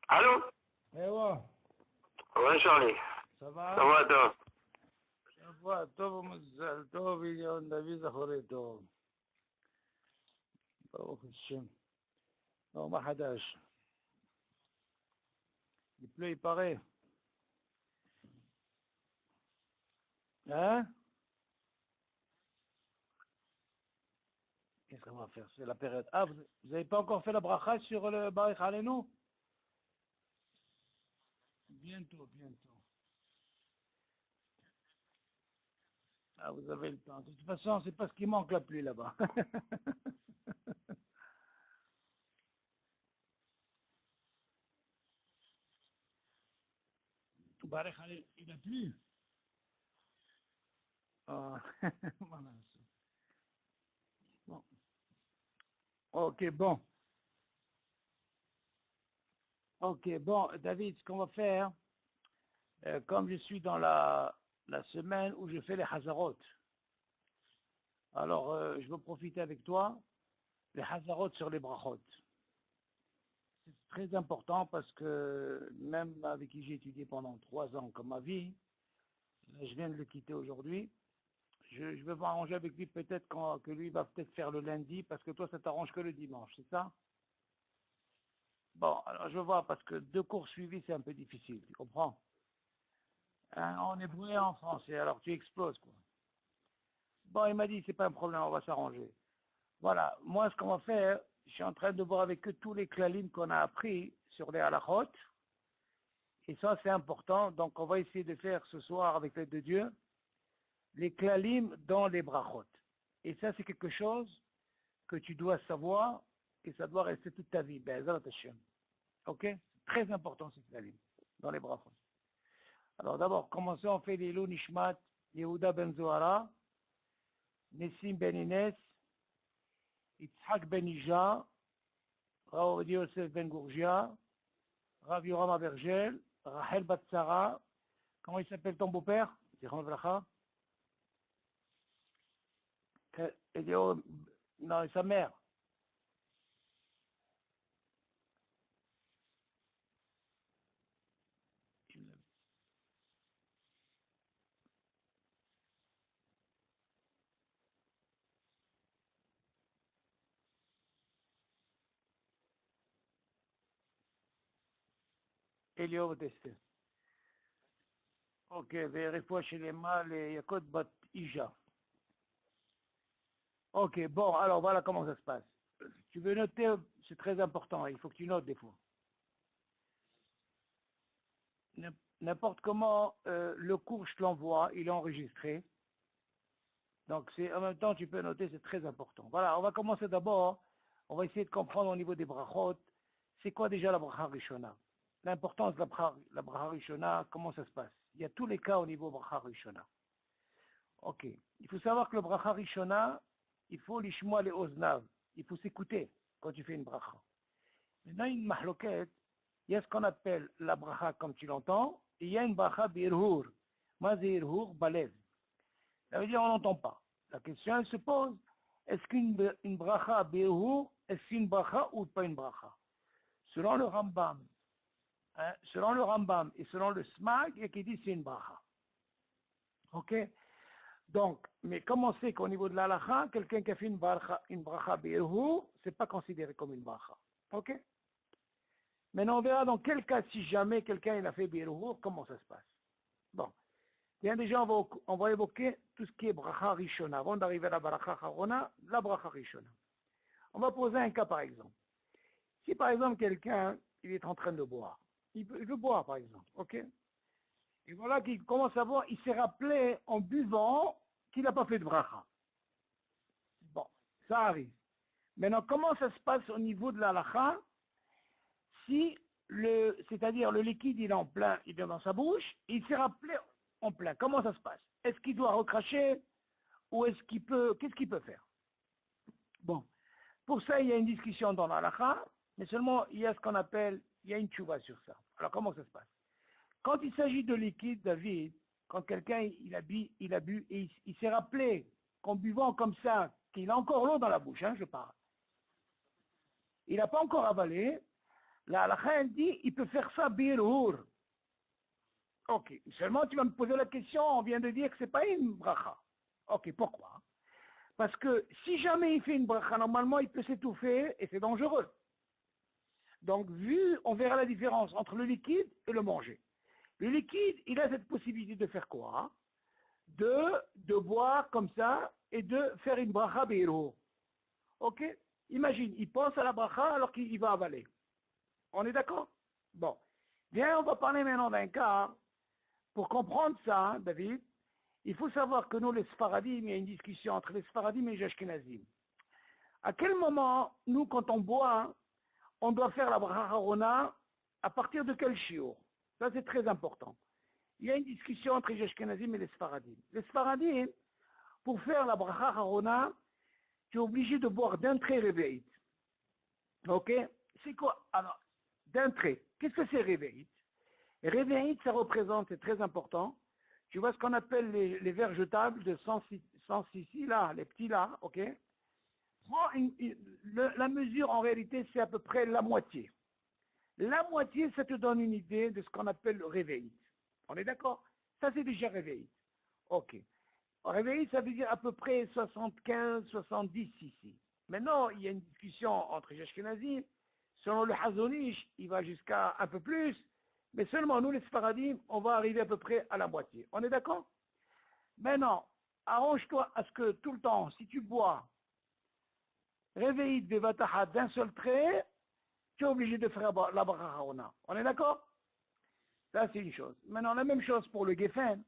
Allô? ايوه. Ouais, Charlie. Ça Ça va. va, toi? شوفوا تو مزال تو فيديو النبي خوريتو تو الشم تو ما حداش il pleut il paraît hein. Qu'est-ce qu'on va faire? C'est la période. Ah, vous n'avez pas encore fait la bracha sur le Baruch Aleinu? Bientôt, bientôt. Ah, vous avez le temps. De toute façon, c'est parce qu'il manque la pluie là-bas. Baruch Aleinu, il a plu. Ah, voilà. Bon. Ok, bon. Ok, bon, David, ce qu'on va faire, comme je suis dans la semaine où je fais les Hazarot, alors je veux profiter avec toi, les Hazarot sur les Brachot. C'est très important parce que même avec qui j'ai étudié pendant 3 ans comme ma vie, je viens de le quitter aujourd'hui, je vais m'arranger avec lui peut-être que lui va peut-être faire le lundi parce que toi ça t'arrange que le dimanche, c'est ça? Bon, alors je vois parce que 2 cours suivis c'est un peu difficile, tu comprends? Hein, en hébreu et en français, alors tu exploses quoi. Bon, il m'a dit, c'est pas un problème, on va s'arranger. Voilà, moi, ce qu'on va faire, je suis en train de voir avec eux tous les klalim qu'on a appris sur les halachot. Et ça, c'est important. Donc, on va essayer de faire ce soir, avec l'aide de Dieu, les klalim dans les brachot. Et ça, c'est quelque chose que tu dois savoir et ça doit rester toute ta vie. Be'ezrat Hashem. Ok? Très important, ces klalim, dans les brachot. Alors, d'abord, commençons, on fait les Ilou Nishmat, Yehuda Ben Zohara, Nessim Ben Inès, Yitzhak Ben Ija, Rav Yosef Ben Gourgia, Rav Yoram Abergel, Rachel Batsara, comment il s'appelle ton beau-père? Non, et sa mère. Elio Teste. Ok, vérifie chez les mâles et Yakot Bat Ija. Ok, bon, alors voilà comment ça se passe. Tu veux noter, c'est très important, il faut que tu notes des fois. N'importe comment, le cours, je te l'envoie, il est enregistré. Donc en même temps, tu peux noter, c'est très important. Voilà, on va commencer d'abord, on va essayer de comprendre au niveau des brachot, c'est quoi déjà la bracha rishona? L'importance de la bracha rishona, comment ça se passe? Il y a tous les cas au niveau bracha rishona. Ok, il faut savoir que le bracha rishona, il faut l'ishmoa les oznav, il faut s'écouter quand tu fais une bracha. Maintenant, une mahloket, il y a ce qu'on appelle la bracha comme tu l'entends, et il y a une bracha birhur. Ma birhur balev. Ça veut dire on n'entend pas. La question elle se pose, est-ce qu'une bracha birhur, est-ce une bracha ou pas une bracha? Selon le Rambam, et selon le Smag, il y a qui dit c'est une bracha. Ok? Donc, mais comme on sait qu'au niveau de l'halakha, quelqu'un qui a fait une bracha birhur, c'est pas considéré comme une bracha. Ok? Maintenant, on verra dans quel cas, si jamais quelqu'un il a fait birhur, comment ça se passe. Bon. Bien, déjà, on va évoquer tout ce qui est bracha rishona. Avant d'arriver à la bracha harona, la bracha rishona. On va poser un cas, par exemple. Si, par exemple, quelqu'un, il est en train de boire. Il veut boire, par exemple, ok? Et voilà qu'il commence à boire, il s'est rappelé, en buvant, qu'il n'a pas fait de bracha. Bon, ça arrive. Maintenant, comment ça se passe au niveau de la lacha? Si, c'est-à-dire le liquide, il est en plein, il est dans sa bouche, il s'est rappelé en plein. Comment ça se passe? Est-ce qu'il doit recracher ou est-ce qu'il peut, qu'est-ce qu'il peut faire? Bon, pour ça, il y a une discussion dans la halakha, mais seulement il y a ce qu'on appelle, il y a une tchouva sur ça. Alors comment ça se passe? Quand il s'agit de liquide, David, quand quelqu'un il a bu et il s'est rappelé qu'en buvant comme ça, qu'il a encore l'eau dans la bouche, hein, je parle. Il n'a pas encore avalé, La halakha, elle dit, il peut faire ça birur. Ok, seulement tu vas me poser la question, on vient de dire que c'est pas une bracha. Ok, pourquoi? Parce que si jamais il fait une bracha, normalement il peut s'étouffer et c'est dangereux. Donc on verra la différence entre le liquide et le manger. Le liquide, il a cette possibilité de faire quoi? De boire comme ça et de faire une bracha birur. Ok? Imagine, il pense à la bracha alors qu'il va avaler. On est d'accord? Bon. Bien, on va parler maintenant d'un cas. Pour comprendre ça, hein, David, il faut savoir que nous, les Sfaradim, il y a une discussion entre les Sfaradim et les Ashkenazim. À quel moment, nous, quand on boit, on doit faire la bracha harona à partir de quel shiur? Ça, c'est très important. Il y a une discussion entre les Ashkenazim et les Sfaradim. Les Sfaradim, pour faire la bracha harona, tu es obligé de boire d'un trait réveillite. Ok? C'est quoi? Alors, d'un trait. Qu'est-ce que c'est réveillite? Réveillite, ça représente, c'est très important. Tu vois ce qu'on appelle les verres jetables de 100 cc, là, les petits là, ok? Prends la mesure, en réalité, c'est à peu près la moitié. La moitié, ça te donne une idée de ce qu'on appelle le réveillite. On est d'accord? Ça, c'est déjà réveillite. Ok. Réveillite, ça veut dire à peu près 75, 70 cc. Maintenant, il y a une discussion entre les Ashkenazim. Selon le Hazonish, il va jusqu'à un peu plus. Mais seulement nous, les Sfaradim, on va arriver à peu près à la moitié. On est d'accord? Maintenant, arrange-toi à ce que tout le temps, si tu bois réveillite de Vataha d'un seul trait, tu es obligé de faire la bracha harona. On est d'accord? Ça, c'est une chose. Maintenant, la même chose pour le Geffen.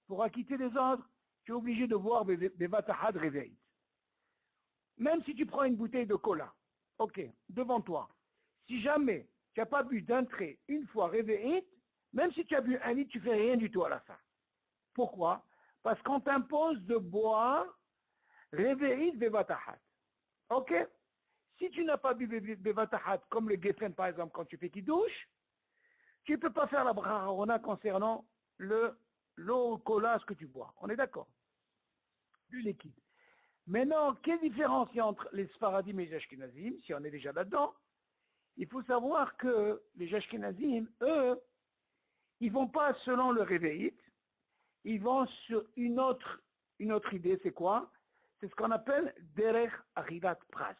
Pour acquitter les autres, tu es obligé de boire des Vataha de réveillite. Même si tu prends une bouteille de cola, ok, devant toi, si jamais tu n'as pas bu d'un trait une fois réveillite, même si tu as bu un litre, tu fais rien du tout à la fin. Pourquoi? Parce qu'on t'impose de boire réveillite bevatahat. Ok? Si tu n'as pas bu bevatahat, comme le Geffen par exemple, quand tu fais qui douche, tu ne peux pas faire la bracha harona concernant l'eau, cola, ce que tu bois. On est d'accord? Du liquide. Maintenant, quelle différence il y a entre les Sfaradim et les Ashkenazim, si on est déjà là-dedans? Il faut savoir que les Ashkenazim, eux, ils vont pas selon le réveillite, ils vont sur une autre idée, c'est quoi? C'est ce qu'on appelle Derech Achilat Pras.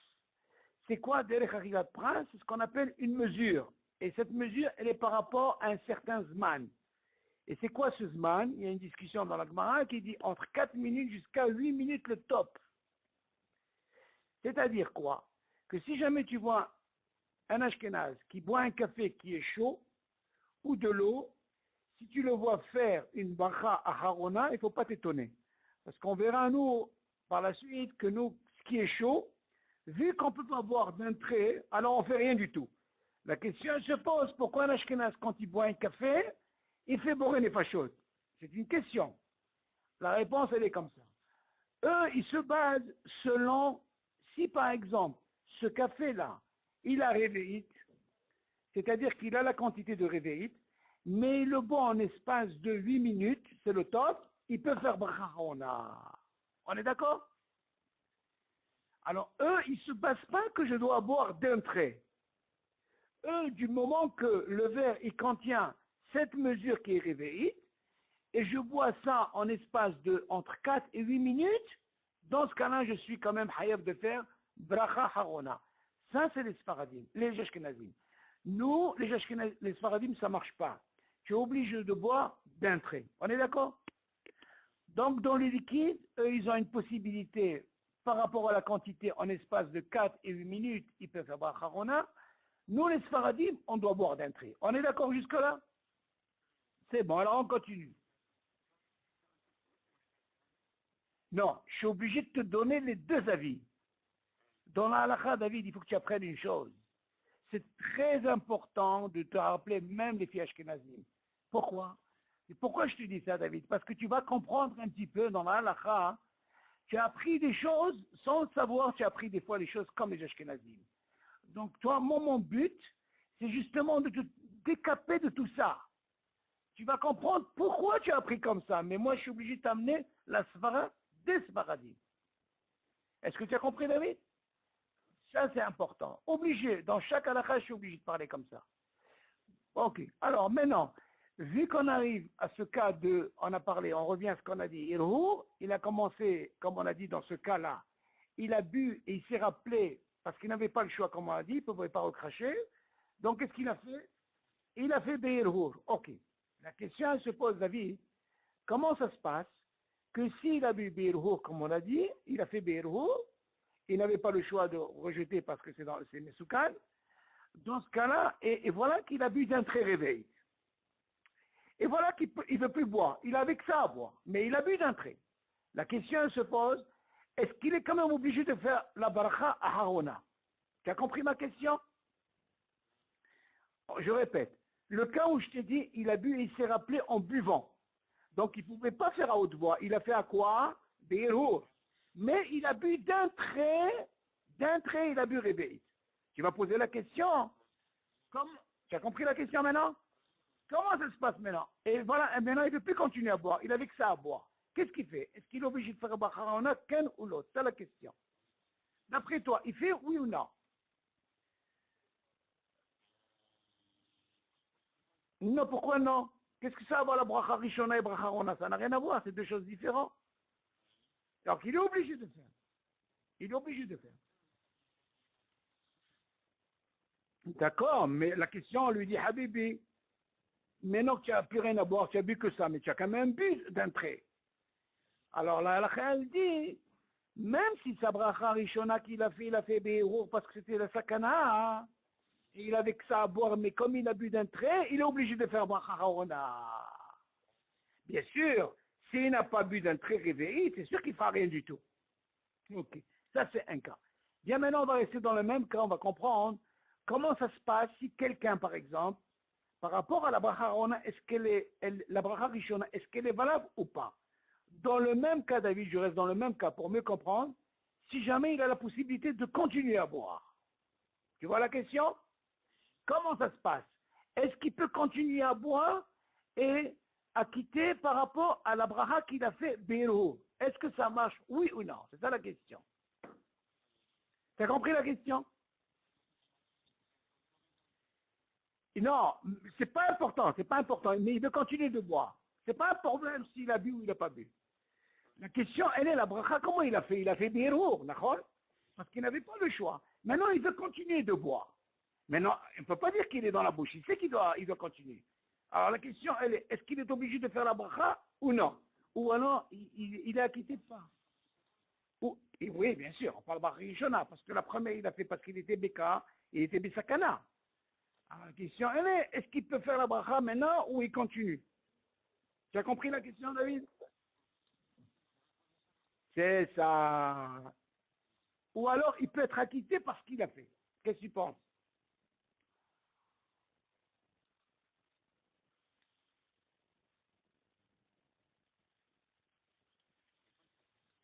C'est quoi Derech Achilat Pras? C'est ce qu'on appelle une mesure. Et cette mesure, elle est par rapport à un certain Zman. Et c'est quoi ce Zman? Il y a une discussion dans la Gemara qui dit entre 4 minutes jusqu'à 8 minutes le top. C'est-à-dire quoi? Que si jamais tu vois un Ashkenaz qui boit un café qui est chaud, ou de l'eau, si tu le vois faire une bracha à Harona, il ne faut pas t'étonner. Parce qu'on verra, nous, par la suite, que nous, ce qui est chaud, vu qu'on ne peut pas boire d'un trait, alors on ne fait rien du tout. La question se pose, pourquoi un Ashkenaz, quand il boit un café, il fait boire les fachos? C'est une question. La réponse, elle est comme ça. Eux, ils se basent selon, si par exemple, ce café-là, il a réveillite, c'est-à-dire qu'il a la quantité de réveillite, mais le boit en espace de 8 minutes, c'est le top, il peut faire bracha harona. On est d'accord? Alors eux, ils ne se basent pas que je dois boire d'un trait. Eux, du moment que le verre, il contient cette mesure qui est réveillite, et je bois ça en espace de entre 4 et 8 minutes, dans ce cas-là, je suis quand même hayab de faire bracha harona. Ça, c'est les Sfaradim, les Ashkenazim. Nous, les Sfaradim, ça ne marche pas. Tu es obligé de boire d'un trait. On est d'accord? Donc, dans les liquides, eux, ils ont une possibilité, par rapport à la quantité, en espace de 4 et 8 minutes, ils peuvent faire bracha harona. Nous, les Sfaradim, on doit boire d'un trait. On est d'accord jusque-là? C'est bon, alors on continue. Non, je suis obligé de te donner les deux avis. Dans la halakha, David, il faut que tu apprennes une chose. C'est très important de te rappeler même les filles ashkenazim. Pourquoi? Et pourquoi je te dis ça, David? Parce que tu vas comprendre un petit peu dans la halakha, tu as appris des choses sans le savoir, tu as appris des fois les choses comme les ashkenazim. Donc toi, mon but, c'est justement de te décaper de tout ça. Tu vas comprendre pourquoi tu as appris comme ça. Mais moi, je suis obligé de t'amener la svara des svaradim. Est-ce que tu as compris, David? Ça, c'est important. Obligé. Dans chaque halakha, je suis obligé de parler comme ça. Ok. Alors maintenant, vu qu'on arrive à ce cas de, on a parlé, on revient à ce qu'on a dit, il a commencé, comme on a dit dans ce cas-là, il a bu et il s'est rappelé, parce qu'il n'avait pas le choix, comme on a dit, il ne pouvait pas recracher. Donc qu'est-ce qu'il a fait? Il a fait Beirhour. Ok. La question elle se pose, David, comment ça se passe que s'il a bu Beirhour, comme on a dit, il a fait Beirhour, il n'avait pas le choix de rejeter parce que c'est Mesoukan, dans ce cas-là, et voilà qu'il a bu d'un très réveil. Et voilà qu'il ne veut plus boire. Il avait que ça à boire, mais il a bu d'un trait. La question se pose, est-ce qu'il est quand même obligé de faire la barakha à Harona? Tu as compris ma question? Je répète, le cas où je t'ai dit, il a bu et il s'est rappelé en buvant. Donc il ne pouvait pas faire à haute voix. Il a fait à quoi? Beirhour. Mais il a bu d'un trait, il a bu réveil. Tu vas poser la question. Comme, tu as compris la question maintenant? Comment ça se passe maintenant? Et voilà, et maintenant il ne veut plus continuer à boire. Il avait que ça à boire. Qu'est-ce qu'il fait? Est-ce qu'il est obligé de faire Baharana, qu'un ou l'autre? C'est la question. D'après toi, il fait oui ou non? Non, pourquoi non? Qu'est-ce que ça a à voir la bracha rishona et bracha rona? Ça n'a rien à voir, c'est deux choses différentes. Donc il est obligé de faire. Il est obligé de faire. D'accord, mais la question, on lui dit, Habibi, maintenant que tu n'as plus rien à boire, tu as bu que ça, mais tu as quand même bu d'un trait. Alors là, elle dit, même si sa bracha rishona qu'il a fait, il a fait Beirur parce que c'était la sakana, hein, et il avait que ça à boire, mais comme il a bu d'un trait, il est obligé de faire bracha rona. Bien sûr, s'il n'a pas bu d'un trait réveillé, c'est sûr qu'il ne fera rien du tout. Ok, ça c'est un cas. Bien maintenant, on va rester dans le même cas, on va comprendre comment ça se passe si quelqu'un, par exemple, par rapport à la bracha rona, est-ce qu'elle est, la bracha rishona, est-ce qu'elle est valable ou pas? Dans le même cas, David, je reste dans le même cas pour mieux comprendre, si jamais il a la possibilité de continuer à boire. Tu vois la question? Comment ça se passe? Est-ce qu'il peut continuer à boire et à quitter par rapport à la bracha qu'il a fait Béro? Est-ce que ça marche? Oui ou non? C'est ça la question. Tu as compris la question? Non, c'est pas important, c'est pas important, mais il veut continuer de boire. C'est pas un problème s'il a bu ou il n'a pas bu. La question, elle est la bracha, comment il a fait? Il a fait Béro, d'accord? Parce qu'il n'avait pas le choix. Maintenant, il veut continuer de boire. Maintenant, on ne peut pas dire qu'il est dans la bouche, il sait qu'il doit continuer. Alors la question, elle est, est-ce qu'il est obligé de faire la bracha ou non? Ou alors, il est acquitté de ça? Et oui, bien sûr, on parle Barishona, parce que la première, il a fait parce qu'il était Beka, il était Bessakana. Alors la question, elle est, est-ce qu'il peut faire la bracha maintenant ou il continue? Tu as compris la question, David? C'est ça. Ou alors, il peut être acquitté par ce qu'il a fait. Qu'est-ce que tu penses?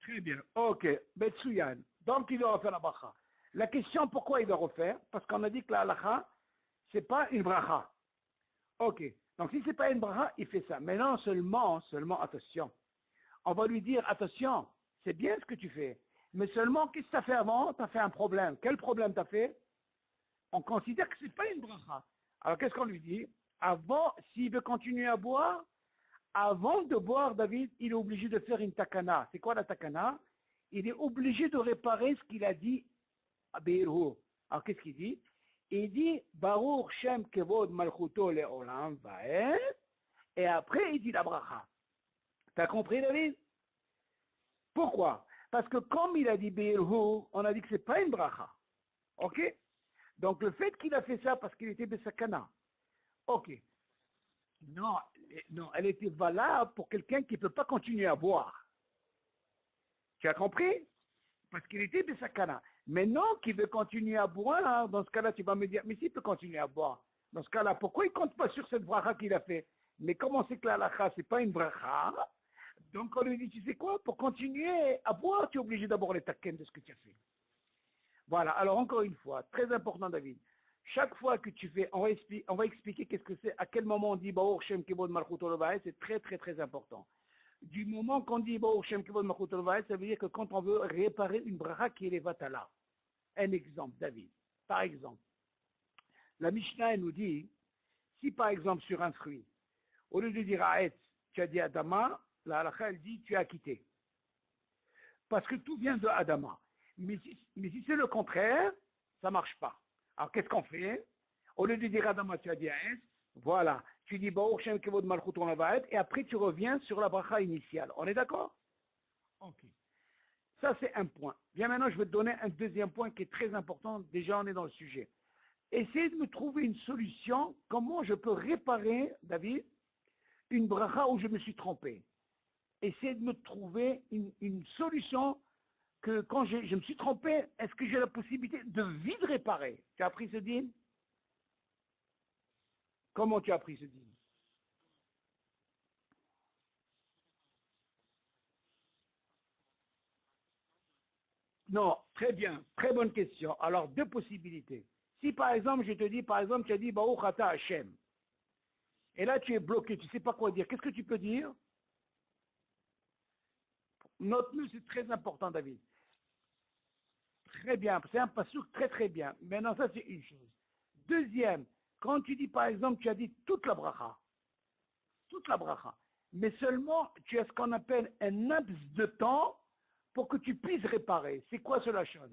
Très bien. Ok. Betsuyan. Donc, il doit refaire la bracha. La question, pourquoi il doit refaire? Parce qu'on a dit que la halakha, c'est pas une bracha. Ok. Donc, si c'est pas une bracha, il fait ça. Maintenant, seulement, attention. On va lui dire, attention, c'est bien ce que tu fais. Mais seulement, qu'est-ce que tu as fait avant? Tu as fait un problème. Quel problème tu as fait? On considère que c'est pas une bracha. Alors, qu'est-ce qu'on lui dit? Avant, s'il veut continuer à boire, avant de boire, David, il est obligé de faire une takana. C'est quoi la takana? Il est obligé de réparer ce qu'il a dit à Beirhour. Alors qu'est-ce qu'il dit? Il dit Baruch Shem Kevod Malchuto Leolam Vaed. Et après, il dit la bracha. T'as compris, David? Pourquoi? Parce que comme il a dit Beirhour, on a dit que c'est pas une bracha. Ok? Donc le fait qu'il a fait ça parce qu'il était Besakana. Ok. Non, non, elle était valable pour quelqu'un qui ne peut pas continuer à boire. Tu as compris? Parce qu'il était de sakana. Maintenant qu'il veut continuer à boire, dans ce cas-là, tu vas me dire, mais s'il peut continuer à boire, dans ce cas-là, pourquoi il ne compte pas sur cette bracha qu'il a fait? Mais comment c'est que la halakha, ce n'est pas une bracha? Donc on lui dit, tu sais quoi, pour continuer à boire, tu es obligé d'abord les taken de ce que tu as fait. Voilà, alors encore une fois, très important David, chaque fois que tu fais, on va expliquer qu'est-ce que c'est, à quel moment on dit Baruch Shem Kibod Malchut Olavai, c'est très très très important. Du moment qu'on dit Baruch Shem Kibod Malchut Olavai, ça veut dire que quand on veut réparer une bracha qui est les vatala. Un exemple, David. Par exemple, la Mishnah elle nous dit, Si par exemple sur un fruit, au lieu de dire Aet, tu as dit Adama, la halakha elle dit tu as quitté. Parce que tout vient de Adama. Mais si c'est le contraire, ça ne marche pas. Alors qu'est-ce qu'on fait? Au lieu de dire Adama, tu as dit Aet, voilà. Tu dis Baruch Shem Kevod Malchut Olam et après tu reviens sur la bracha initiale. On est d'accord? Ok. Ça, c'est un point. Bien maintenant, je vais te donner un deuxième point qui est très important. Déjà, on est dans le sujet. Essayez de me trouver une solution. Comment je peux réparer, David, une bracha où je me suis trompé. Essayez de me trouver une solution que quand je me suis trompé, est-ce que j'ai la possibilité de vite réparer? Tu as appris ce dîme? Comment tu as appris ce dîme? Non, très bien, très bonne question. Alors, deux possibilités. Si par exemple, je te dis, par exemple, tu as dit Baruch Ata Hashem, et là tu es bloqué, tu ne sais pas quoi dire, qu'est-ce que tu peux dire? Note-le, c'est très important, David. Très bien, c'est un passouk très très bien. Maintenant, ça c'est une chose. Deuxième, quand tu dis par exemple, tu as dit toute la bracha, mais seulement tu as ce qu'on appelle un laps de temps pour que tu puisses réparer. C'est quoi ce lachon?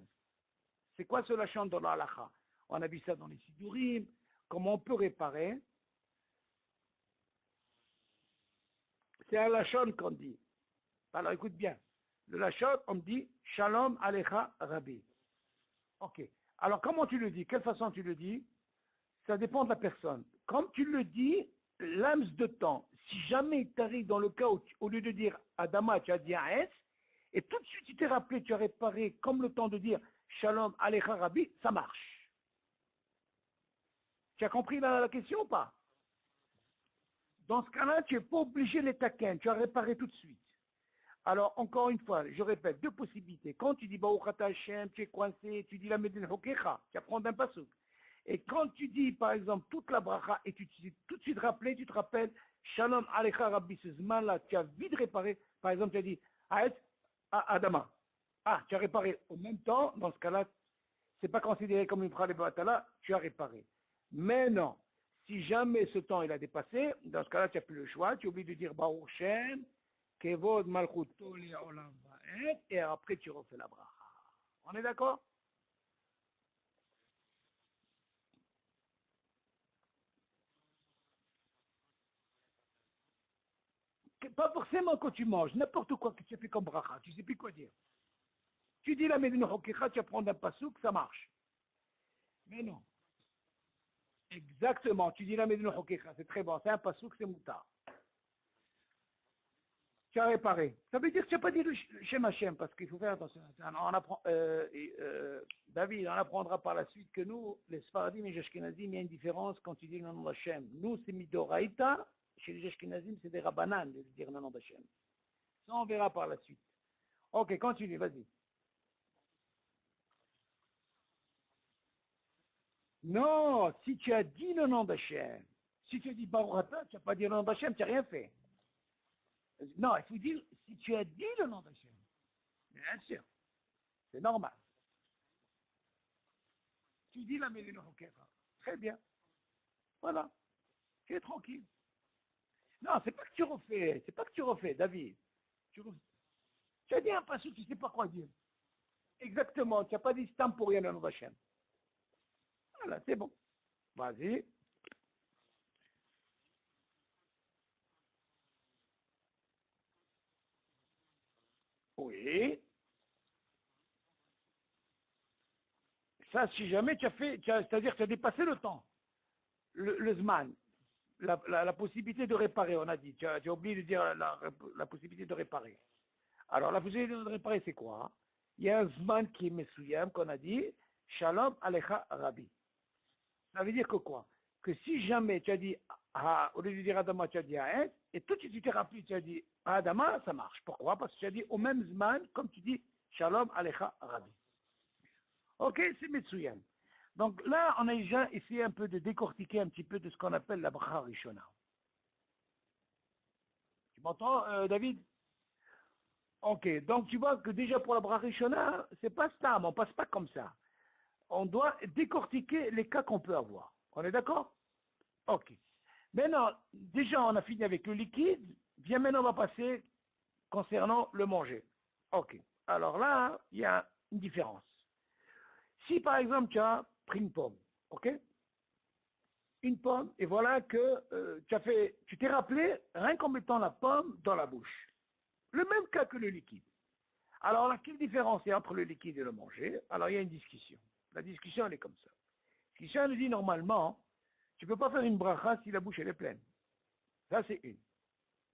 C'est quoi ce lachon dans la halakha? On a vu ça dans les Sidurim. Comment on peut réparer? C'est un lachon qu'on dit. Alors écoute bien. Le lachon, on dit Shalom Alecha Rabbi. Ok. Alors comment tu le dis? Quelle façon tu le dis? Ça dépend de la personne. Comme tu le dis, l'âme de temps, si jamais tu arrives dans le cas où, au lieu de dire Adama, tu as dit Aes, et tout de suite tu t'es rappelé, tu as réparé comme le temps de dire Shalom Alecha Rabbi, ça marche. Tu as compris la question ou pas? Dans ce cas-là, tu n'es pas obligé de les taquiner, tu as réparé tout de suite. Alors, encore une fois, je répète, deux possibilités. Quand tu dis Baruch Ata Hashem, tu es coincé, tu dis la Medine Hokecha, tu apprends d'un pasouk. Et quand tu dis, par exemple, toute la bracha, et tu t'es tout de suite rappelé, tu te rappelles, Shalom Alecha Rabbi, ce là tu as vite réparé. Par exemple, tu as dit, Aet Adama. Ah, tu as réparé. Au même temps, dans ce cas-là, c'est pas considéré comme une prale batala, tu as réparé. Mais non, si jamais ce temps il a dépassé, dans ce cas-là, tu n'as plus le choix, tu oublies de dire Baruch Shem, Kevod Malchuto Olam Va'et, et après tu refais la bracha. On est d'accord? Pas forcément quand tu manges, n'importe quoi que tu fais comme bracha, tu ne sais plus quoi dire. Tu dis la Medina Hokecha, tu apprends d'un pasouk, ça marche. Mais non. Exactement, tu dis la Medina Hokecha, c'est très bon, c'est un pasouk, c'est moutard. Tu as réparé. Ça veut dire que tu n'as pas dit le Shem Hashem, parce qu'il faut faire attention. On apprend, David, on apprendra par la suite que nous, les Sfaradim et les Ashkenazim, il y a une différence quand tu dis le nom d'Hachem. Nous, c'est Midoraïta, chez les Ashkenazim, c'est des Rabbanan de dire le nom d'Hachem. Ça, on verra par la suite. Ok, continue, vas-y. Non, si tu as dit le nom d'Hachem, si tu as dit Baruch Ata, tu n'as pas dit le nom d'Hachem, tu n'as rien fait. Non, il faut dire si tu as dit le nom d'Hachem. Bien sûr, c'est normal. Tu dis la Mélina Hokefa. Très bien. Voilà. Tu es tranquille. Non, c'est pas que tu refais. C'est pas que tu refais, David. Tu as dit un passage, tu ne sais pas quoi dire. Exactement. Tu n'as pas dit stam pour rien dans la chaîne. Voilà, c'est bon. Vas-y. Oui. Ça, si jamais tu as fait, c'est-à-dire que tu as dépassé le temps, le Zman, la possibilité de réparer, on a dit. Tu as oublié de dire la possibilité de réparer. Alors, la possibilité de réparer, c'est quoi? Il y a un Zman qui est Messouyam, qu'on a dit, Shalom Alecha Rabbi. Ça veut dire que quoi? Que si jamais tu as dit, au lieu de dire Adama, tu as dit Aes, et tout de suite tu t'es rappelé, tu as dit Adama, ça marche. Pourquoi? Parce que tu as dit au même Zman, comme tu dis, Shalom Alecha Rabbi. Ok, c'est Metsuyan. Donc là, on a déjà essayé un peu de décortiquer un petit peu de ce qu'on appelle la Bracha Rishona. Tu m'entends, David? Ok, donc tu vois que déjà pour la Bracha Rishona, c'est pas ça, on passe pas comme ça. On doit décortiquer les cas qu'on peut avoir. On est d'accord? Ok. Maintenant, déjà, on a fini avec le liquide. Bien, maintenant, on va passer concernant le manger. OK. Alors là, il y a une différence. Si, par exemple, tu as pris une pomme, OK? Une pomme, et voilà que tu t'es rappelé, rien qu'en mettant la pomme dans la bouche. Le même cas que le liquide. Alors là, quelle différence il y a entre le liquide et le manger? Alors il y a une discussion. La discussion, elle est comme ça. La discussion, elle dit normalement, tu ne peux pas faire une bracha si la bouche, elle est pleine. Ça, c'est une.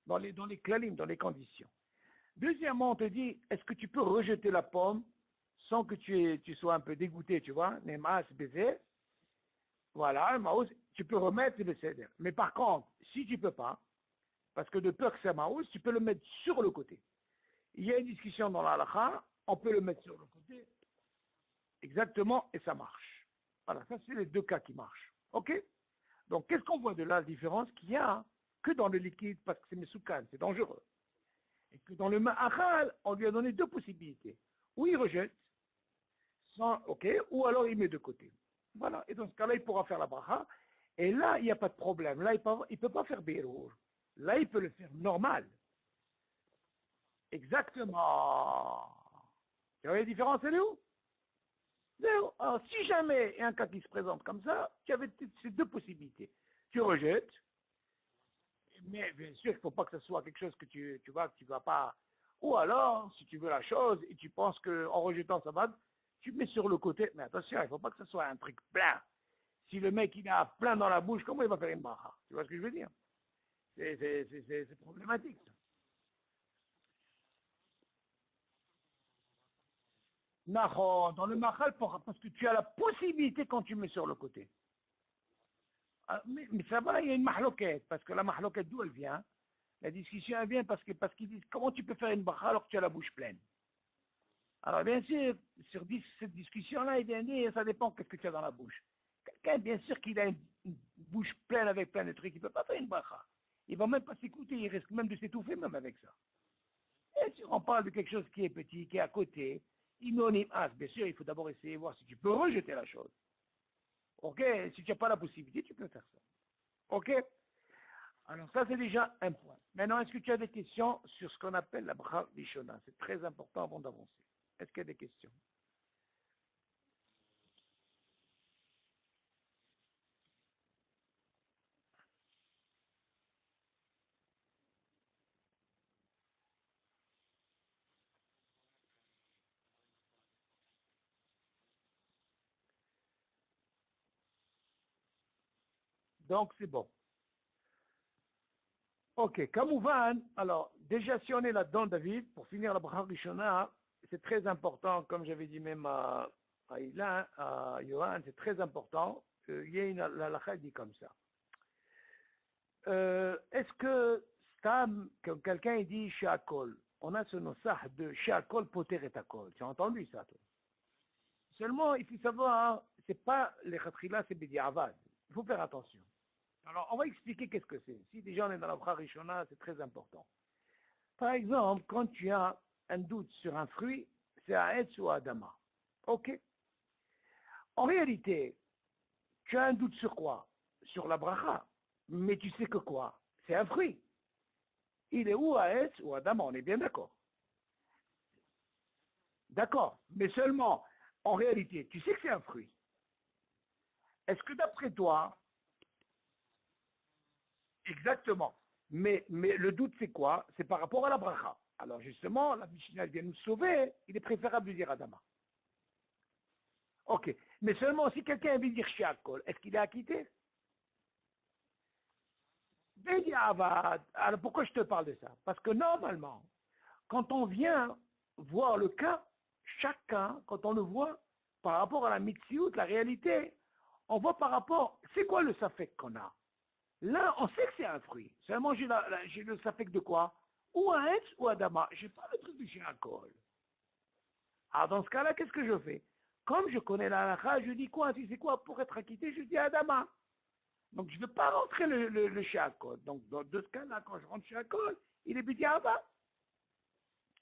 Dans les clalim, dans les conditions. Deuxièmement, on te dit, est-ce que tu peux rejeter la pomme sans que tu sois un peu dégoûté, tu vois, Nemas, baiser. Voilà, Maous, tu peux remettre le céder. Mais par contre, si tu ne peux pas, parce que de peur que c'est Maous, tu peux le mettre sur le côté. Il y a une discussion dans la halakha, on peut le mettre sur le côté, exactement, et ça marche. Voilà, ça c'est les deux cas qui marchent. OK? Donc qu'est-ce qu'on voit de là, la différence qu'il y a que dans le liquide, parce que c'est mesoukan, c'est dangereux. Et que dans le ma'achal, on lui a donné deux possibilités. Ou il rejette, sans, OK, ou alors il met de côté. Voilà, et dans ce cas-là, il pourra faire la bracha. Et là, il n'y a pas de problème. Là, il ne peut pas faire bérour. Là, il peut le faire normal. Exactement. Tu vois la différence, elle est où? Zéro. Alors, si jamais il y a un cas qui se présente comme ça, tu avais ces deux possibilités. Tu rejettes, mais bien sûr, il ne faut pas que ce soit quelque chose que tu vois, que tu ne vas pas. Ou alors, si tu veux la chose et tu penses qu'en rejetant ça va, tu mets sur le côté. Mais attention, il ne faut pas que ce soit un truc plein. Si le mec il a plein dans la bouche, comment il va faire une bracha? Tu vois ce que je veux dire? C'est problématique. Ça. Dans le machal, parce que tu as la possibilité quand tu mets sur le côté. Ah, mais ça va, il y a une mahloquette, parce que la mahloquette, d'où elle vient? La discussion elle vient parce qu'ils disent comment tu peux faire une bracha alors que tu as la bouche pleine. Alors bien sûr, sur cette discussion-là, il vient dire, ça dépend qu'est-ce que tu as dans la bouche. Quelqu'un, bien sûr qu'il a une bouche pleine avec plein de trucs, il ne peut pas faire une bracha. Il ne va même pas s'écouter, il risque même de s'étouffer même avec ça. Et si on parle de quelque chose qui est petit, qui est à côté, inanime, bien sûr, il faut d'abord essayer de voir si tu peux rejeter la chose. Ok? Si tu n'as pas la possibilité, tu peux faire ça. Ok? Alors ça, c'est déjà un point. Maintenant, est-ce que tu as des questions sur ce qu'on appelle la bracha rishona? C'est très important avant d'avancer. Est-ce qu'il y a des questions? Donc, c'est bon. Ok, Kamouvan, alors, déjà, si on est là-dedans, David, pour finir la bracha rishona, c'est très important, comme j'avais dit même à Ilan, à Johan, c'est très important. Il y a une halakha dit comme ça. Est-ce que Stam, quand quelqu'un dit Shakol, on a ce nosah de Shakol poter et akol. Tu as entendu ça, toi? Seulement, il faut savoir, c'est pas les khatrila, c'est Bediavad. Il faut faire attention. Alors, on va expliquer qu'est-ce que c'est. Si déjà on est dans la bracha rishona, c'est très important. Par exemple, quand tu as un doute sur un fruit, c'est à Etz ou à Adama. Ok? En réalité, tu as un doute sur quoi? Sur la bracha. Mais tu sais que quoi? C'est un fruit. Il est ou à Etz ou à Adama, on est bien d'accord. D'accord. Mais seulement, en réalité, tu sais que c'est un fruit. Est-ce que d'après toi, exactement, mais le doute c'est quoi? C'est par rapport à la bracha. Alors justement, la Mishnah vient nous sauver, il est préférable de dire Adama. Ok, mais seulement si quelqu'un vient dire Shiakol, est-ce qu'il est acquitté? Bediavad. Alors pourquoi je te parle de ça? Parce que normalement, quand on vient voir le cas, chacun, quand on le voit par rapport à la mitziout, la réalité, on voit par rapport, c'est quoi le safek qu'on a? Là, on sait que c'est un fruit. Seulement, j'ai le safek de quoi? Ou un Etz ou un Dama. Je n'ai pas le truc de chez un col. Alors, dans ce cas-là, qu'est-ce que je fais? Comme je connais la halakha, je dis quoi? Si c'est quoi? Pour être acquitté, je dis Adama. Donc, je ne veux pas rentrer le chez Akol. Donc, dans ce cas-là, quand je rentre chez Akol, il est Bediava.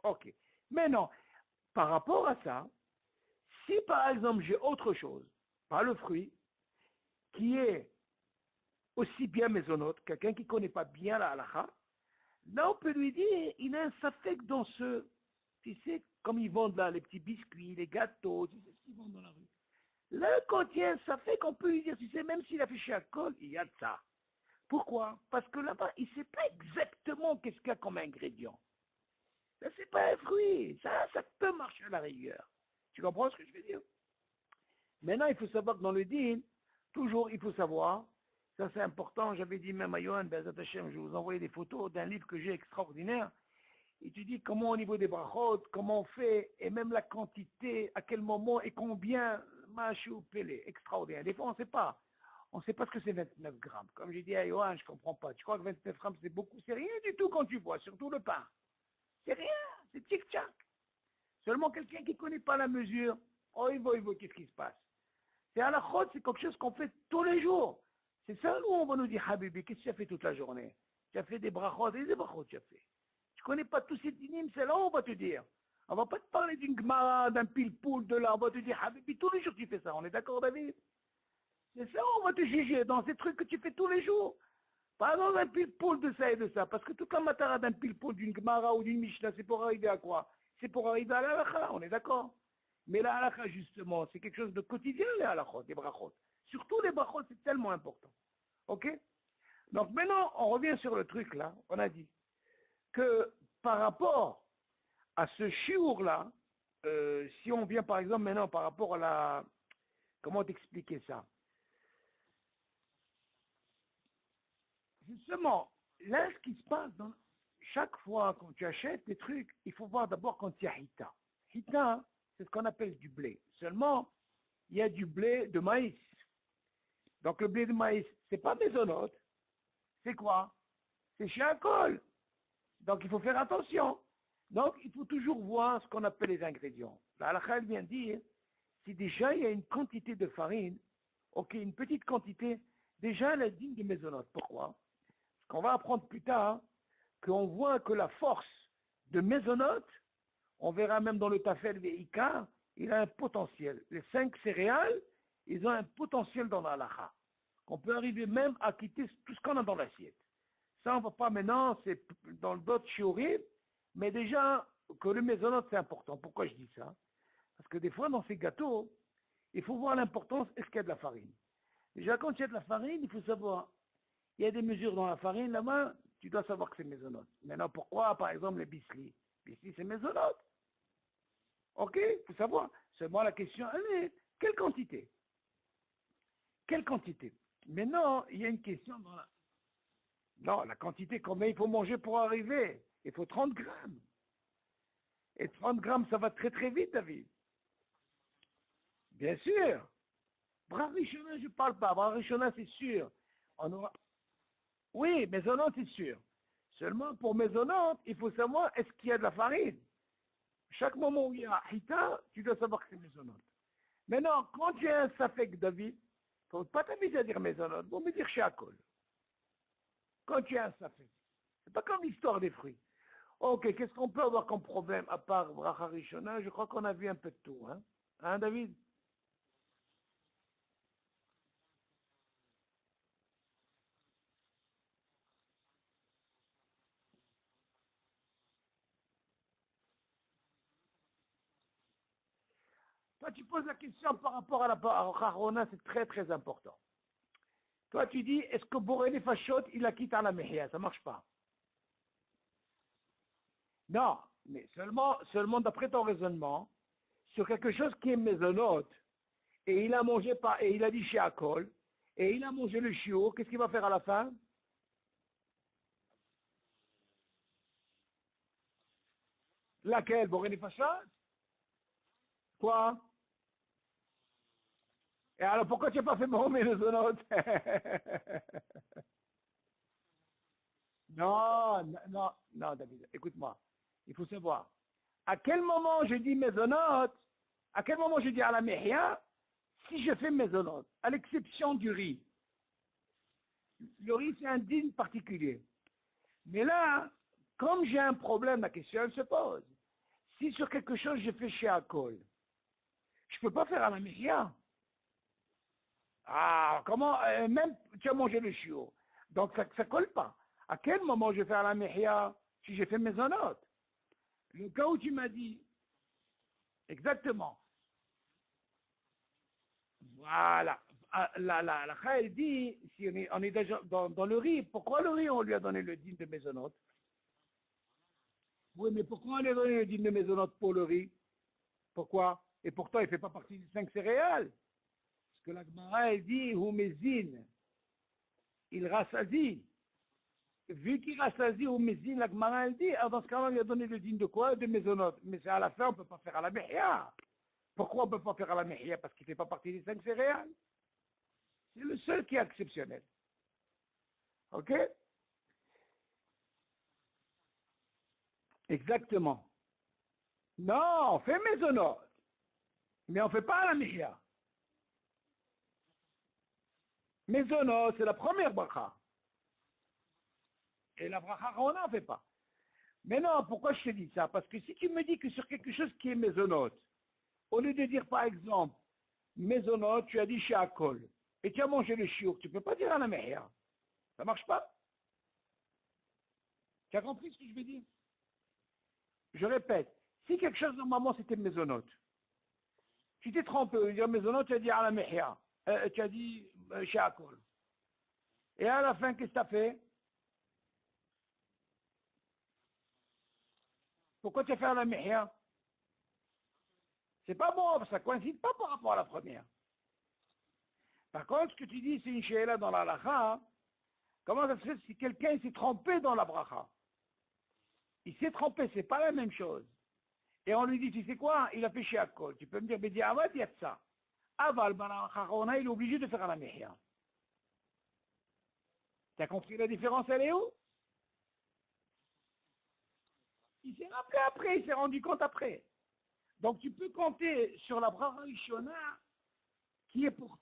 Ok. Maintenant, par rapport à ça, si par exemple j'ai autre chose, pas le fruit, qui est aussi bien mésonote, quelqu'un qui ne connaît pas bien la halakha, là on peut lui dire, il a un safek dans ce, tu sais, comme ils vendent là les petits biscuits, les gâteaux, tu sais ce qu'ils vendent dans la rue. Là, quand il y a un safek, on peut lui dire, tu sais, même s'il a fait chez Alcool, il y a de ça. Pourquoi? Parce que là-bas, il ne sait pas exactement qu'est-ce qu'il y a comme ingrédient. Ça, c'est pas un fruit. Ça peut marcher à la rigueur. Tu comprends ce que je veux dire? Maintenant, il faut savoir que dans le deal, toujours, il faut savoir, ça c'est important, j'avais dit même à Yohan, Bezat Hashem, je vais vous envoyer des photos d'un livre que j'ai extraordinaire, et tu dis comment au niveau des brachot, comment on fait, et même la quantité, à quel moment et combien, machou, pelé, extraordinaire. Des fois, on ne sait pas. On ne sait pas ce que c'est 29 grammes. Comme j'ai dit à Yohan, je ne comprends pas. Tu crois que 29 grammes, c'est beaucoup? C'est rien du tout quand tu vois, surtout le pain. C'est rien, c'est tic-tac. Seulement quelqu'un qui ne connaît pas la mesure, oh, il voit, qu'est-ce qui se passe? C'est à la chôte, c'est quelque chose qu'on fait tous les jours. C'est ça où on va nous dire, Habibi, qu'est-ce que tu as fait toute la journée? Tu as fait des brachot, et des brachot tu as fait. Tu ne connais pas tous ces dynimes, c'est là où on va te dire. On ne va pas te parler d'une gmara, d'un pile-poule, de là, on va te dire, Habibi, tous les jours tu fais ça. On est d'accord, David? C'est ça où on va te juger, dans ces trucs que tu fais tous les jours. Pas dans un pile-poule de ça et de ça. Parce que toute la matara d'un pile-poule, d'une gmara ou d'une mishnah, c'est pour arriver à quoi? C'est pour arriver à la halakha, on est d'accord? Mais la halakha, justement, c'est quelque chose de quotidien, les halakhot, les brachot. Surtout les brachot, c'est tellement important. OK? Donc maintenant, on revient sur le truc là. On a dit que par rapport à ce chiour-là, si on vient par exemple maintenant par rapport à la... Comment t'expliquer ça? Justement, là, ce qui se passe, chaque fois quand tu achètes des trucs, il faut voir d'abord quand il y a hita. Hita, c'est ce qu'on appelle du blé. Seulement, il y a du blé de maïs. Donc le blé de maïs, c'est pas mésonote. C'est quoi? C'est chez Alcool. Donc il faut faire attention. Donc il faut toujours voir ce qu'on appelle les ingrédients. La halakha vient dire, si déjà il y a une quantité de farine, ok, une petite quantité, déjà elle est digne de mésonote. Pourquoi? Parce qu'on va apprendre plus tard qu'on voit que la force de mésonote, on verra même dans le tafel Veika, il a un potentiel. Les 5 céréales, ils ont un potentiel dans la halakha. On peut arriver même à quitter tout ce qu'on a dans l'assiette. Ça, on ne va pas maintenant, c'est dans d'autres shiurim, mais déjà, que le mésonote, c'est important. Pourquoi je dis ça? Parce que des fois, dans ces gâteaux, il faut voir l'importance, est-ce qu'il y a de la farine? Déjà, quand il y a de la farine, il faut savoir, il y a des mesures dans la farine, là-bas, tu dois savoir que c'est mésonote. Maintenant, pourquoi, par exemple, les bislis? Bislis, c'est mésonote. OK? Il faut savoir. Seulement, la question, elle est, quelle quantité? Quelle quantité? Maintenant, il y a une question dans la... Non, la quantité, combien il faut manger pour arriver? Il faut 30 grammes. Et 30 grammes, ça va très très vite, David. Bien sûr. Bras Rishona, je ne parle pas. Bras Rishona, c'est sûr. On aura... Oui, maisonnante, c'est sûr. Seulement, pour maisonnante, il faut savoir, est-ce qu'il y a de la farine? Chaque moment où il y a hita, tu dois savoir que c'est maisonnante. Maintenant, quand tu as un safek, David, il ne faut pas t'amuser à dire maisonnante, il faut me dire chéakol. Quand tu as un safek. C'est pas comme l'histoire des fruits. Ok, qu'est-ce qu'on peut avoir comme problème à part Bracha Rishona? Je crois qu'on a vu un peu de tout, hein? Hein, David? Toi, tu poses la question par rapport à la Harona, c'est très très important. Toi, tu dis, est-ce que Boré Fachot, il la quitte à la Mehia? Ça marche pas. Non, mais seulement d'après ton raisonnement, sur quelque chose qui est mésonote, et il a mangé pas, et il a dit chez Akol, et il a mangé le chiot, qu'est-ce qu'il va faire à la fin? Laquelle? Boré Fachot? Quoi? Et alors pourquoi tu n'as pas fait Boré mésonote? Non, non, non, David, écoute-moi. Il faut savoir. À quel moment je dis mésonote? À quel moment je dis à la mehia? Si je fais mésonote, à l'exception du riz. Le riz, c'est un digne particulier. Mais là, comme j'ai un problème, la question elle se pose. Si sur quelque chose je fais chez Akol, je ne peux pas faire à la mehia. Ah, comment, même tu as mangé le chiot. Donc ça ne colle pas. À quel moment je vais faire la mihya si j'ai fait mes notes? Le cas où tu m'as dit, exactement. Voilà. Ah, la Khaïl dit, si on est déjà dans le riz, pourquoi le riz on lui a donné le dîme de mésonote? Oui, mais pourquoi on lui a donné le dîme de mésonote pour le riz? Pourquoi? Et pourtant, il ne fait pas partie des 5 céréales. Parce que la Gemara, elle dit, Houmezine, il rassasie. Vu qu'il rassasie Houmezine, la Gemara, elle dit, alors dans ce cas-là, on lui a donné le dîme de quoi? De mésonote. Mais c'est à la fin, on ne peut pas faire à la mihya. Pourquoi on ne peut pas faire à la mihya? Parce qu'il ne fait pas partie des 5 céréales. C'est le seul qui est exceptionnel. OK? Exactement. Non, on fait mésonote. Mais on ne fait pas à la mihya. Mésonote, c'est la première bracha. Et la bracha, on n'en fait pas. Mais non, pourquoi je te dis ça? Parce que si tu me dis que sur quelque chose qui est mésonote, au lieu de dire par exemple, mésonote, tu as dit shiakol, et tu as mangé le chiour, tu ne peux pas dire à la mehia. Ça marche pas? Tu as compris ce que je veux dire? Je répète, si quelque chose normalement c'était mésonote, tu t'es trompé, tu dire mésonote, tu as dit à la mehia, tu as dit shiakol. Et à la fin, qu'est-ce que tu as fait? Pourquoi tu as fait à la mehia? C'est pas bon, ça ne coïncide pas par rapport à la première. Par contre, ce que tu dis, c'est une sheila dans la halakha. Comment ça se fait si quelqu'un s'est trompé dans la bracha? Il s'est trompé, c'est pas la même chose. Et on lui dit, tu sais quoi? Il a fait shiakol. Tu peux me dire, Bedi Avad, il y a ça. Aval, il est obligé de faire la mihya. Tu as compris la différence, elle est où? Il s'est rappelé après, il s'est rendu compte après. Donc tu peux compter sur la bracha Rishona qui est pour...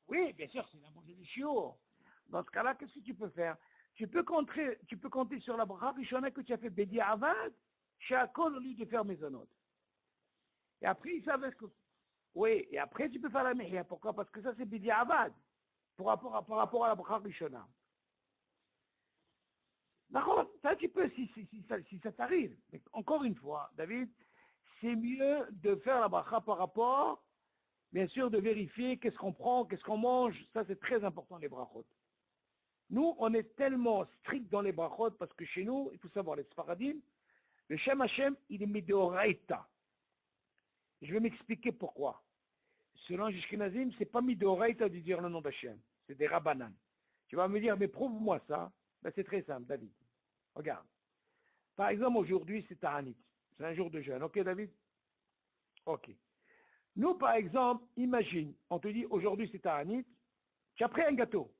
Oui, bien sûr, c'est la mangé du chiot. Dans ce cas-là, qu'est-ce que tu peux faire? Tu peux compter sur la bracha Rishona que tu as fait Bedi Avad, shiakol au lieu de faire mésonote. Et après, il savait que... Oui, et après, tu peux faire la mihya. Pourquoi? Parce que ça, c'est Bidi Avad, par rapport à la bracha Rishona. D'accord? Ça, tu peux, si ça t'arrive. Mais encore une fois, David, c'est mieux de faire la bracha par rapport, bien sûr, de vérifier qu'est-ce qu'on prend, qu'est-ce qu'on mange. Ça, c'est très important, les brachot. Nous, on est tellement strict dans les brachot parce que chez nous, il faut savoir, les Sfaradim, le Shem Hashem, il est midoraita. Je vais m'expliquer pourquoi. Selon Jishkenazim, c'est pas midoraita de dire le nom d'Hachem, c'est des rabbanan. Tu vas me dire, mais prouve-moi ça. Ben, c'est très simple, David. Regarde. Par exemple, aujourd'hui, c'est Ta'anit. C'est un jour de jeûne. Ok, David? Ok. Nous, par exemple, imagine, on te dit, aujourd'hui, c'est Ta'anit. Tu as pris un gâteau.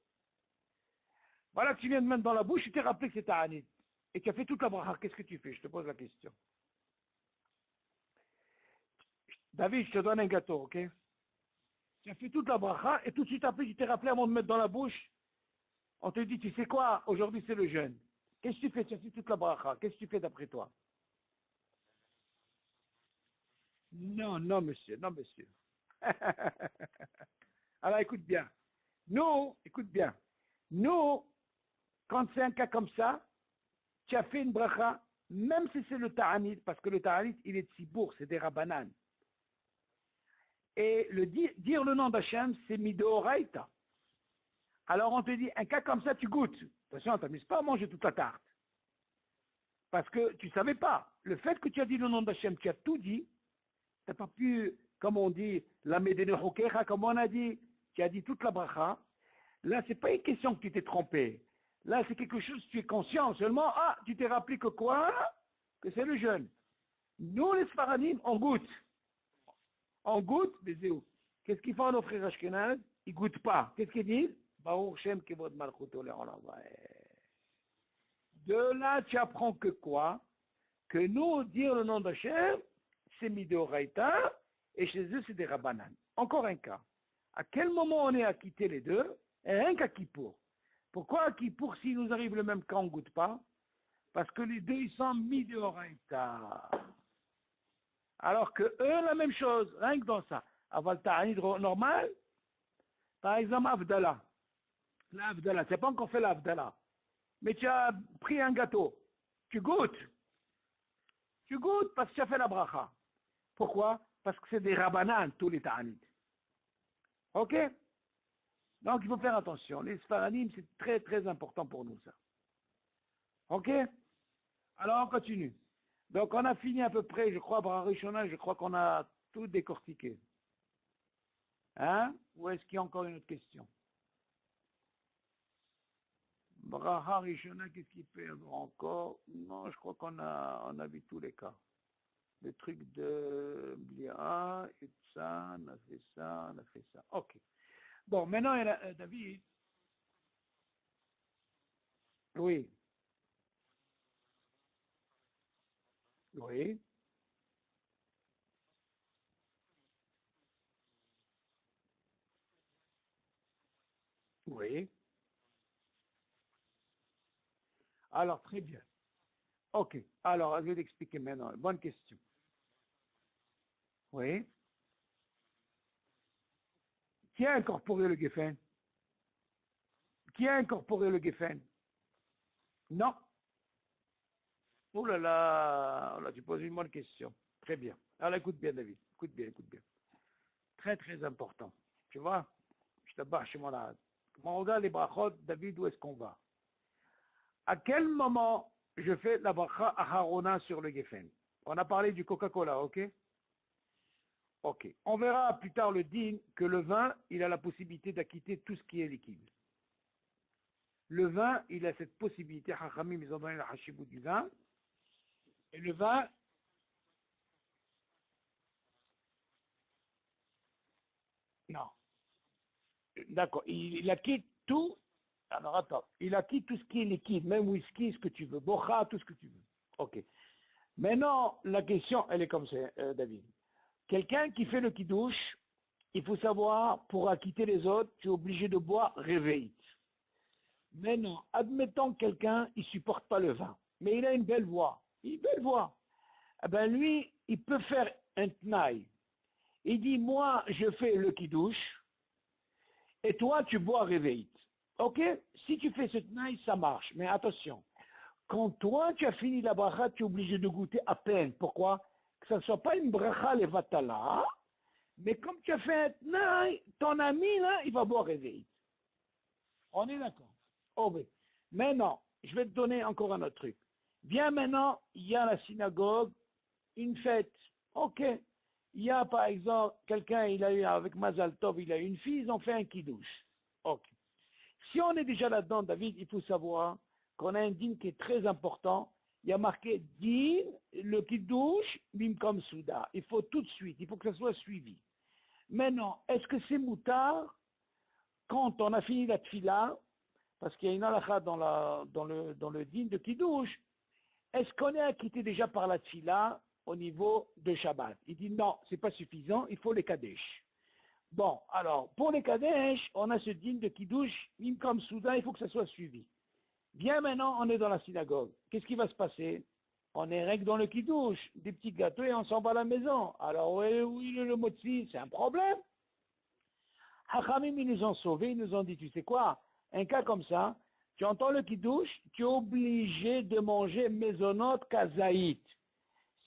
Voilà que tu viens de mettre dans la bouche, tu t'es rappelé que c'est Ta'anit. Et tu as fait toute la bracha. Qu'est-ce que tu fais? Je te pose la question. David, je te donne un gâteau, ok? Tu as fait toute la bracha et tout de suite après, tu t'es rappelé avant de mettre dans la bouche. On te dit, tu sais quoi, aujourd'hui c'est le jeûne. Qu'est-ce que tu fais? Tu as fait toute la bracha. Qu'est-ce que tu fais d'après toi? Non, non, monsieur, non, monsieur. Alors écoute bien. Nous, écoute bien. Nous, quand c'est un cas comme ça, tu as fait une bracha, même si c'est le ta'anit, parce que le ta'anit, il est tzibour, c'est des rabbanan. Et dire le nom d'Hachem, c'est midoraita. Alors on te dit, un cas comme ça, tu goûtes. Attention, ne t'amuse pas à manger toute la tarte. Parce que tu ne savais pas. Le fait que tu as dit le nom d'Hachem, tu as tout dit, tu n'as pas pu, comme on dit, la médéne hokecha, comme on a dit, tu as dit toute la bracha. Là, ce n'est pas une question que tu t'es trompé. Là, c'est quelque chose, tu es conscient seulement, tu t'es rappelé que quoi? Que c'est le jeûne. Nous, les Sfaradim, on goûte. On goûte, mais c'est où? Qu'est-ce qu'ils font nos frères Ashkenaz? Ils ne goûtent pas. Qu'est-ce qu'ils disent? Baruch Shem Kevod Malchut Olam. De là, tu apprends que quoi? Que nous, dire le nom d'Hachem, c'est Midoraita, et chez eux, c'est des Rabbanan. Encore un cas. À quel moment on est à quitter les deux? Et rien qu'à Kippour. Pourquoi à Kippour, s'il nous arrive le même cas, on ne goûte pas? Parce que les deux, ils sont Midoraita. Alors que eux, la même chose, rien que dans ça. Aval Ta'anid normal, Par exemple, Avdallah. L'Avdallah, c'est pas encore fait l'Avdallah. Mais tu as pris un gâteau. Tu goûtes. Tu goûtes parce que tu as fait la bracha. Pourquoi? Parce que c'est des rabbanan, tous les ta'anit. Ok? Donc il faut faire attention. Les sfaradim, c'est très très important pour nous ça. Ok? Alors on continue. Donc on a fini à peu près, je crois, Bracha Rishona, je crois qu'on a tout décortiqué. Hein? Ou est-ce qu'il y a encore une autre question? Bracha Rishona, qu'est-ce qu'il peut y avoir encore? Non, je crois qu'on a vu tous les cas. Le truc de Blia, et ça, on a fait ça, on a fait ça. Ok. Bon, maintenant, David. Oui. Oui. Oui. Alors, très bien. Ok. Alors, je vais t'expliquer maintenant. Bonne question. Oui. Qui a incorporé le Geffen? Qui a incorporé le Geffen? Non. Oh là, tu poses une bonne question. Très bien. Alors, écoute bien, David. Écoute bien, écoute bien. Très, très important. Tu vois? Je te bats chez mon âge. Quand on regarde les brachot, David, où est-ce qu'on va? À quel moment je fais la bracha Aharona sur le Geffen? On a parlé du Coca-Cola, ok? Ok. On verra plus tard le din que le vin, il a la possibilité d'acquitter tout ce qui est liquide. Le vin, il a cette possibilité, Hachamim, ils ont donné la hachibou du vin, et le vin, non. D'accord, il acquitte tout, alors attends, il acquitte tout ce qui est liquide, même whisky, ce que tu veux, bocha, tout ce que tu veux. Ok. Maintenant, la question, elle est comme ça, David. Quelqu'un qui fait le kidouche, il faut savoir, pour acquitter les autres, tu es obligé de boire réveil. Maintenant, admettons que quelqu'un, il supporte pas le vin, mais il a une belle voix. Une belle voix. Eh ben lui, il peut faire un tnaï. Il dit, moi, je fais le kidouche, et toi, tu bois réveil. Ok? Si tu fais ce tnaï, ça marche. Mais attention, quand toi, tu as fini la bracha, tu es obligé de goûter à peine. Pourquoi? Que ça ne soit pas une bracha levatala, mais comme tu as fait un tnaï, ton ami, là, il va boire réveil. On est d'accord. Oh oui. Maintenant, je vais te donner encore un autre truc. Bien maintenant, il y a la synagogue, une fête. Ok. Il y a par exemple, quelqu'un, il a eu avec Mazal Tov, il a eu une fille, ils ont fait un kidouche. Ok. Si on est déjà là-dedans, David, il faut savoir qu'on a un dîme qui est très important. Il y a marqué dîme, le kidouche, bim comme souda. Il faut tout de suite, il faut que ça soit suivi. Maintenant, est-ce que c'est moutard quand on a fini la tfila, parce qu'il y a une halakha dans le dîme de kidouche, est-ce qu'on est acquitté déjà par la tfila au niveau de Shabbat? Il dit non, c'est pas suffisant, il faut les kadesh. Bon, alors, pour les kadesh, on a ce dîme de kidouche, même comme soudain, il faut que ça soit suivi. Bien maintenant, on est dans la synagogue. Qu'est-ce qui va se passer? On est règle dans le kidouche, des petits gâteaux et on s'en va à la maison. Alors, oui, le motzi, c'est un problème. Hachamim, ils nous ont sauvés, ils nous ont dit, tu sais quoi? Un cas comme ça, tu entends le kidouche, tu es obligé de manger mezonot kazaït.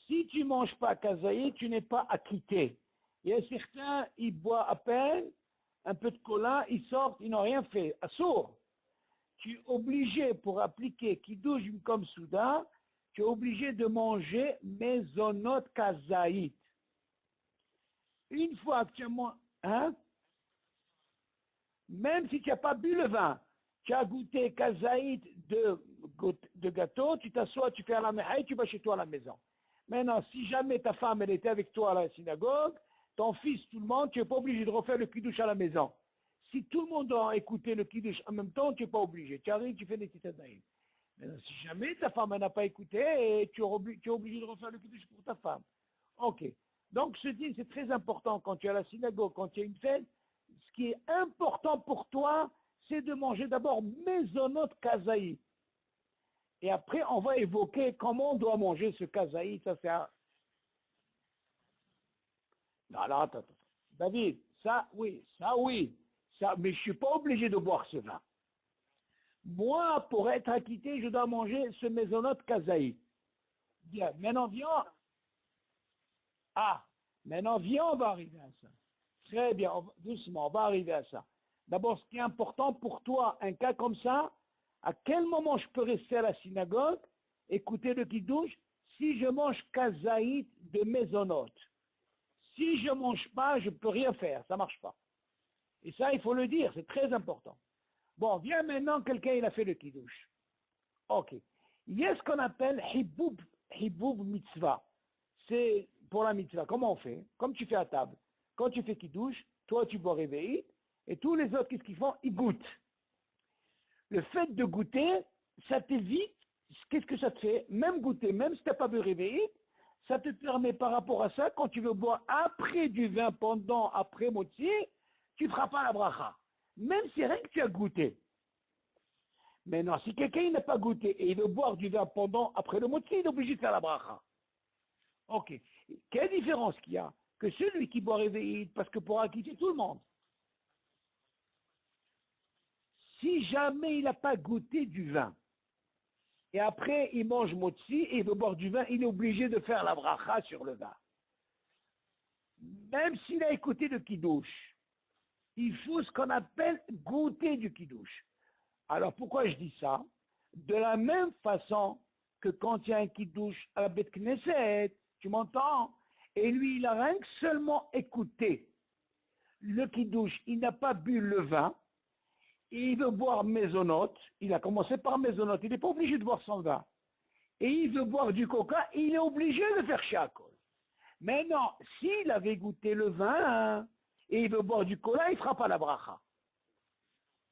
Si tu ne manges pas kazaït, tu n'es pas acquitté. Il y a certains, ils boivent à peine, un peu de cola, ils sortent, ils n'ont rien fait. Assour. Tu es obligé, pour appliquer kidouche comme soudain, tu es obligé de manger mezonot kazaït. Une fois que tu as mangé, hein, même si tu n'as pas bu le vin, tu as goûté kazaït de gâteau, tu t'assois, tu fais à la maison, tu vas chez toi à la maison. Maintenant, si jamais ta femme, elle était avec toi à la synagogue, ton fils, tout le monde, tu n'es pas obligé de refaire le kidouche à la maison. Si tout le monde a écouté le kidouche en même temps, tu n'es pas obligé. Tu arrives, tu fais des titadaïm. Maintenant, si jamais ta femme n'a pas écouté, tu es obligé de refaire le kidouche pour ta femme. Ok. Donc, ce dit, c'est très important quand tu es à la synagogue, quand tu as une fête, ce qui est important pour toi, c'est de manger d'abord mezonot kazaï. Et après, on va évoquer comment on doit manger ce kazaï. Ça, c'est un... Non, alors, attends. David, ça, oui, Ça, mais je ne suis pas obligé de boire ce vin. Moi, pour être acquitté, je dois manger ce mésonote kazaï. Bien, maintenant viens. Ah, maintenant viens, on va arriver à ça. Très bien, doucement, on va arriver à ça. D'abord, ce qui est important pour toi, un cas comme ça, à quel moment je peux rester à la synagogue, écouter le kiddush, si je mange kazaït de mésonote. Si je ne mange pas, je ne peux rien faire, ça ne marche pas. Et ça, il faut le dire, c'est très important. Bon, viens maintenant, quelqu'un, il a fait le kiddush. Ok. Il y a ce qu'on appelle hiboub mitzvah. C'est pour la mitzvah. Comment on fait? Comme tu fais à table. Quand tu fais kiddush, toi tu bois réveillé, et tous les autres, qu'est-ce qu'ils font? Ils goûtent. Le fait de goûter, ça t'évite, qu'est-ce que ça te fait? Même goûter, même si tu n'as pas bu réveillé, ça te permet par rapport à ça, quand tu veux boire après du vin, pendant, après motzi, tu ne feras pas la bracha. Même si rien que tu as goûté. Maintenant, si quelqu'un n'a pas goûté et il veut boire du vin pendant, après le motzi, il est obligé de faire la bracha. Ok. Quelle différence qu'il y a? Que celui qui boit réveillé, parce que pour acquitter tout le monde, si jamais il n'a pas goûté du vin, et après il mange motzi et il veut boire du vin, il est obligé de faire la bracha sur le vin. Même s'il a écouté le kiddush, il faut ce qu'on appelle goûter du kiddush. Alors pourquoi je dis ça? De la même façon que quand il y a un kiddush à la Bet Knesset, tu m'entends? Et lui, il a rien que seulement écouté le kiddush, il n'a pas bu le vin, et il veut boire mésonote, il a commencé par mésonote, il n'est pas obligé de boire son vin. Et il veut boire du coca, il est obligé de faire shakol. Mais non, s'il avait goûté le vin, et il veut boire du cola, il ne fera pas la bracha.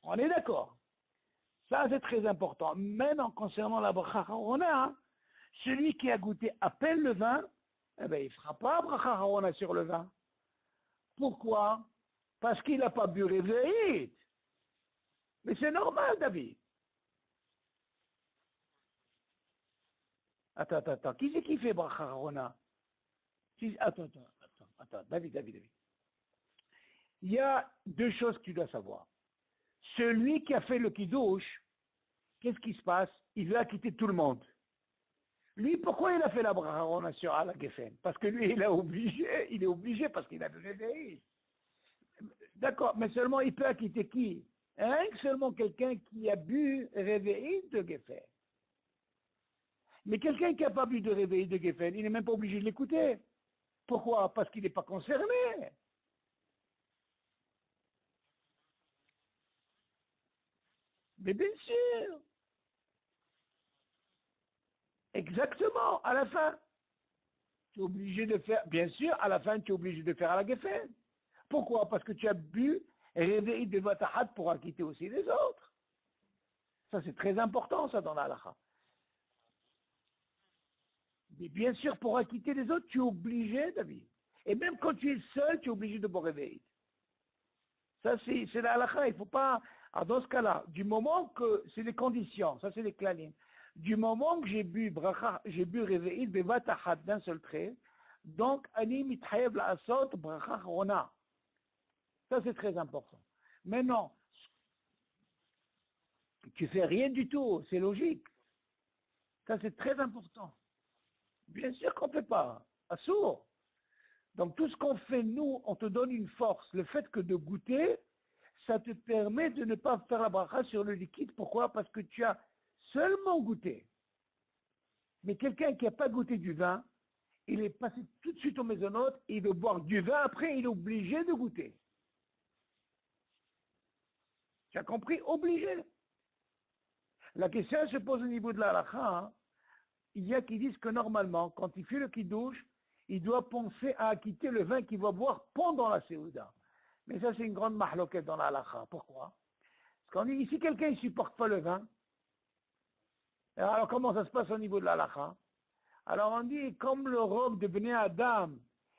On est d'accord? Ça, c'est très important. Maintenant, concernant la bracha harona, celui qui a goûté à peine le vin, eh ben, il ne fera pas bracha harona sur le vin. Pourquoi? Parce qu'il n'a pas bu réveillé. Mais c'est normal, David. Attends. Qui c'est qui fait bracha harona? Attends. David. Il y a deux choses que tu dois savoir. Celui qui a fait le kiddush, qu'est-ce qui se passe? Il veut acquitter tout le monde. Lui, pourquoi il a fait la bracha harona sur la Geffen? Parce que lui, il est obligé parce qu'il a le réveil. D'accord, mais seulement il peut acquitter qui? Rien que seulement quelqu'un qui a bu réveil de Geffen. Mais quelqu'un qui n'a pas bu de réveil de Geffen, il n'est même pas obligé de l'écouter. Pourquoi? Parce qu'il n'est pas concerné. Mais bien sûr, exactement, à la fin, tu es obligé de faire, bien sûr, à la fin, tu es obligé de faire à la Geffen. Pourquoi? Parce que tu as bu réveil de Vatahat pour acquitter aussi les autres. Ça, c'est très important, ça, dans la halakha. Mais bien sûr, pour acquitter les autres, tu es obligé, David. Et même quand tu es seul, tu es obligé de boire réveil. Ça, c'est la halakha. Il ne faut pas... Alors, dans ce cas-là, du moment que... C'est les conditions, ça, c'est les clanim. Du moment que j'ai bu bracha, j'ai bu réveil, bevatahat d'un seul trait, donc, ani mithayev la asot bracha rona. Ça, c'est très important. Maintenant, tu fais rien du tout, c'est logique. Ça, c'est très important. Bien sûr qu'on ne peut pas. Assourd. Donc tout ce qu'on fait, nous, on te donne une force. Le fait que de goûter, ça te permet de ne pas faire la bracha sur le liquide. Pourquoi? Parce que tu as seulement goûté. Mais quelqu'un qui n'a pas goûté du vin, il est passé tout de suite au mésonote, il veut boire du vin, après il est obligé de goûter. Tu as compris? Obligé. La question se pose au niveau de la halakha. Hein. Il y a qui disent que normalement, quand il fait le kiddush, il doit penser à acquitter le vin qu'il va boire pendant la séouda. Mais ça, c'est une grande mahloquette dans la halakha. Pourquoi? Parce qu'on dit, ici, quelqu'un ne supporte pas le vin. Alors, comment ça se passe au niveau de la halakha? Alors, on dit, comme le robe de Bnei Adam,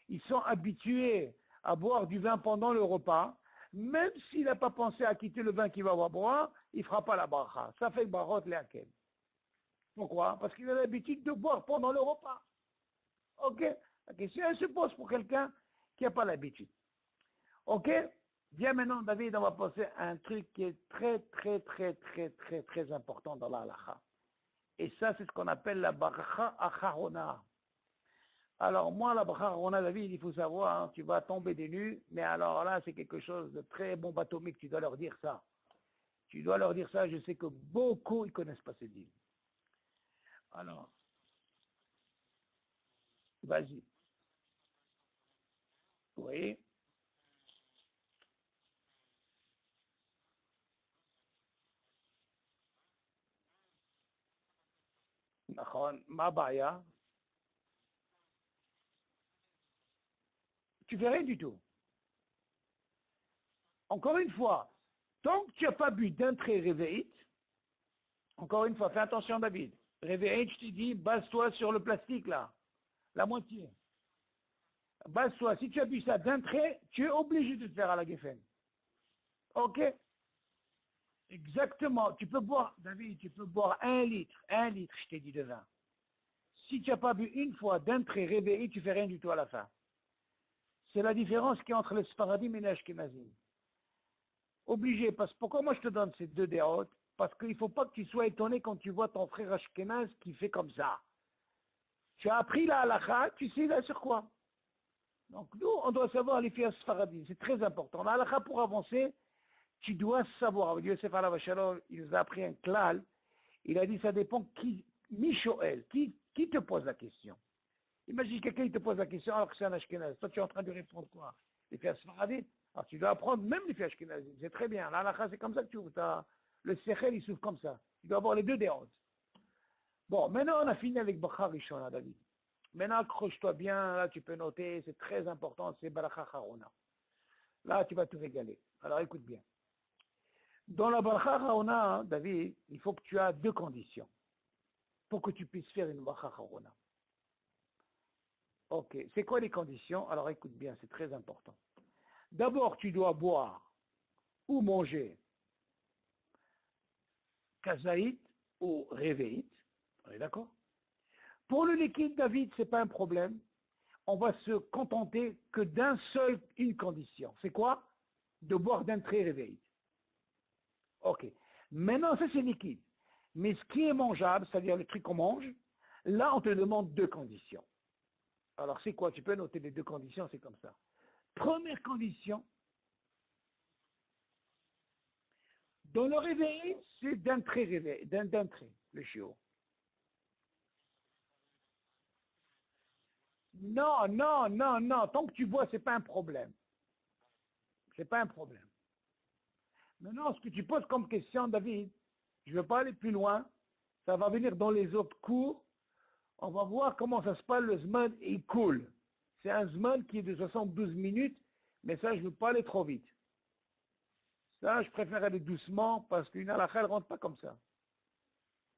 ils sont habitués à boire du vin pendant le repas, même s'il n'a pas pensé à quitter le vin qu'il va boire, il ne fera pas la bracha. Ça fait barot leakel. Pourquoi? Parce qu'il a l'habitude de boire pendant le repas. Ok? La question, elle se pose pour quelqu'un qui n'a pas l'habitude. Ok? Viens maintenant, David, on va passer à un truc qui est très important dans la halakha. Et ça, c'est ce qu'on appelle la bracha acharona. Alors moi, la bracha acharona, David, il faut savoir, hein, tu vas tomber des nues, mais alors là, c'est quelque chose de très bombe atomique, tu dois leur dire ça. Tu dois leur dire ça, je sais que beaucoup, ils ne connaissent pas cette île. Alors, vas-y. Oui. Ma baya, tu fais rien du tout. Encore une fois, tant que tu n'as pas bu d'un trait réveillé, encore une fois, fais attention David. Réveillé, je te dis, base-toi sur le plastique là, la moitié. Base-toi, si tu as bu ça d'un trait, tu es obligé de te faire à la Geffen. Ok? Exactement. Tu peux boire, David, tu peux boire un litre, je t'ai dit de vin. Si tu n'as pas bu une fois d'un trait réveillé, tu fais rien du tout à la fin. C'est la différence qu'il y a entre les Sfaradim et les Ashkenazim. Obligé, parce que pourquoi moi je te donne ces deux déroutes? Parce qu'il ne faut pas que tu sois étonné quand tu vois ton frère Ashkenaz qui fait comme ça. Tu as appris la halakha, tu sais là sur quoi? Donc nous, on doit savoir les filles Sfaradim, c'est très important. La halakha, pour avancer, tu dois savoir. Yosef Alav Shalom, il nous a appris un klal, il a dit ça dépend qui, Michoel, qui te pose la question. Imagine quelqu'un qui te pose la question alors que c'est un Ashkenaz. Toi, tu es en train de répondre quoi? Les filles Sfaradim. Alors tu dois apprendre même les filles Ashkenaz. C'est très bien. La halakha, c'est comme ça que tu ouvres. Le sechel, il s'ouvre comme ça. Tu dois avoir les deux déroutes. Bon, maintenant, on a fini avec Bachar Rishona, David. Maintenant, accroche-toi bien, là, tu peux noter, c'est très important, c'est Baracha Harona. Là, tu vas te régaler. Alors, écoute bien. Dans la Baracha Harona, David, il faut que tu aies deux conditions pour que tu puisses faire une Baracha Harona. Ok, c'est quoi les conditions? Alors, écoute bien, c'est très important. D'abord, tu dois boire ou manger kazaït ou réveillite. On est d'accord? Pour le liquide, David, c'est pas un problème. On va se contenter que une condition. C'est quoi? De boire d'un trait réveillé. Ok. Maintenant, ça c'est liquide. Mais ce qui est mangeable, c'est-à-dire le truc qu'on mange, là on te demande deux conditions. Alors c'est quoi? Tu peux noter les deux conditions, c'est comme ça. Première condition, dans le réveil, c'est d'un trait réveillé, d'un trait, le chiot. Non, non, non, non. Tant que tu bois, c'est pas un problème. C'est pas un problème. Maintenant, ce que tu poses comme question, David, je ne veux pas aller plus loin. Ça va venir dans les autres cours. On va voir comment ça se passe, le Zman, il coule. C'est un Zman qui est de 72 minutes, mais ça, je ne veux pas aller trop vite. Ça, je préfère aller doucement parce qu'une halakha, elle ne rentre pas comme ça.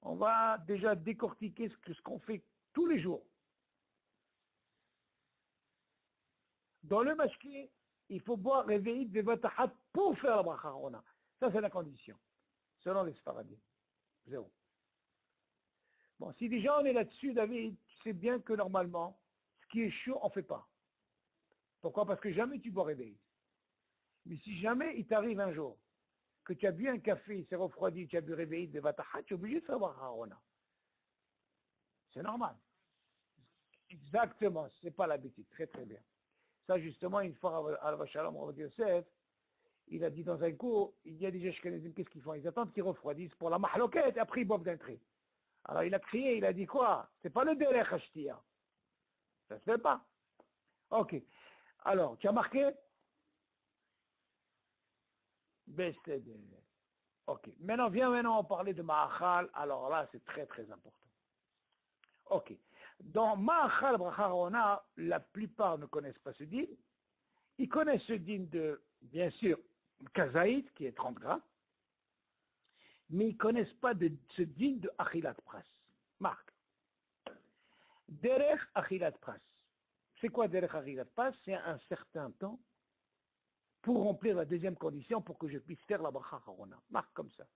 On va déjà décortiquer ce qu'on fait tous les jours. Dans le mashki, il faut boire réveillé de vatahat pour faire la bracha rona. Ça, c'est la condition, selon les Sfaradim. Zéro. Bon, si déjà on est là-dessus, David, tu sais bien que normalement, ce qui est chaud, on ne fait pas. Pourquoi? Parce que jamais tu bois réveillé. Mais si jamais il t'arrive un jour que tu as bu un café, il s'est refroidi, tu as bu réveillé de vataha, tu es obligé de faire harona. C'est normal. Exactement, c'est pas l'habitude. Très très bien. Ça justement, une fois, Al-Vashalam, Rav Yosef, il a dit dans un cours, il y a des Ashkenazim, qu'est-ce qu'ils font? Ils attendent qu'ils refroidissent pour la mahloquette, et après ils boivent d'un trait. Alors il a crié, il a dit quoi? C'est pas le derech hashtia. Ça se fait pas. Ok. Alors, tu as marqué? BSTD. Ok. Maintenant, on parlait de Ma'achal. Alors là, c'est très, très important. Ok. Dans Ma'achal Bracharona, la plupart ne connaissent pas ce din. Ils connaissent ce din de, bien sûr, Kazaïd, qui est 30 grammes, mais ils ne connaissent pas ce din de Achilat Pras. Marc. Derech Achilat Pras. C'est quoi Derech Achilat Pras? C'est un certain temps pour remplir la deuxième condition pour que je puisse faire la bracha harona. Marque comme ça.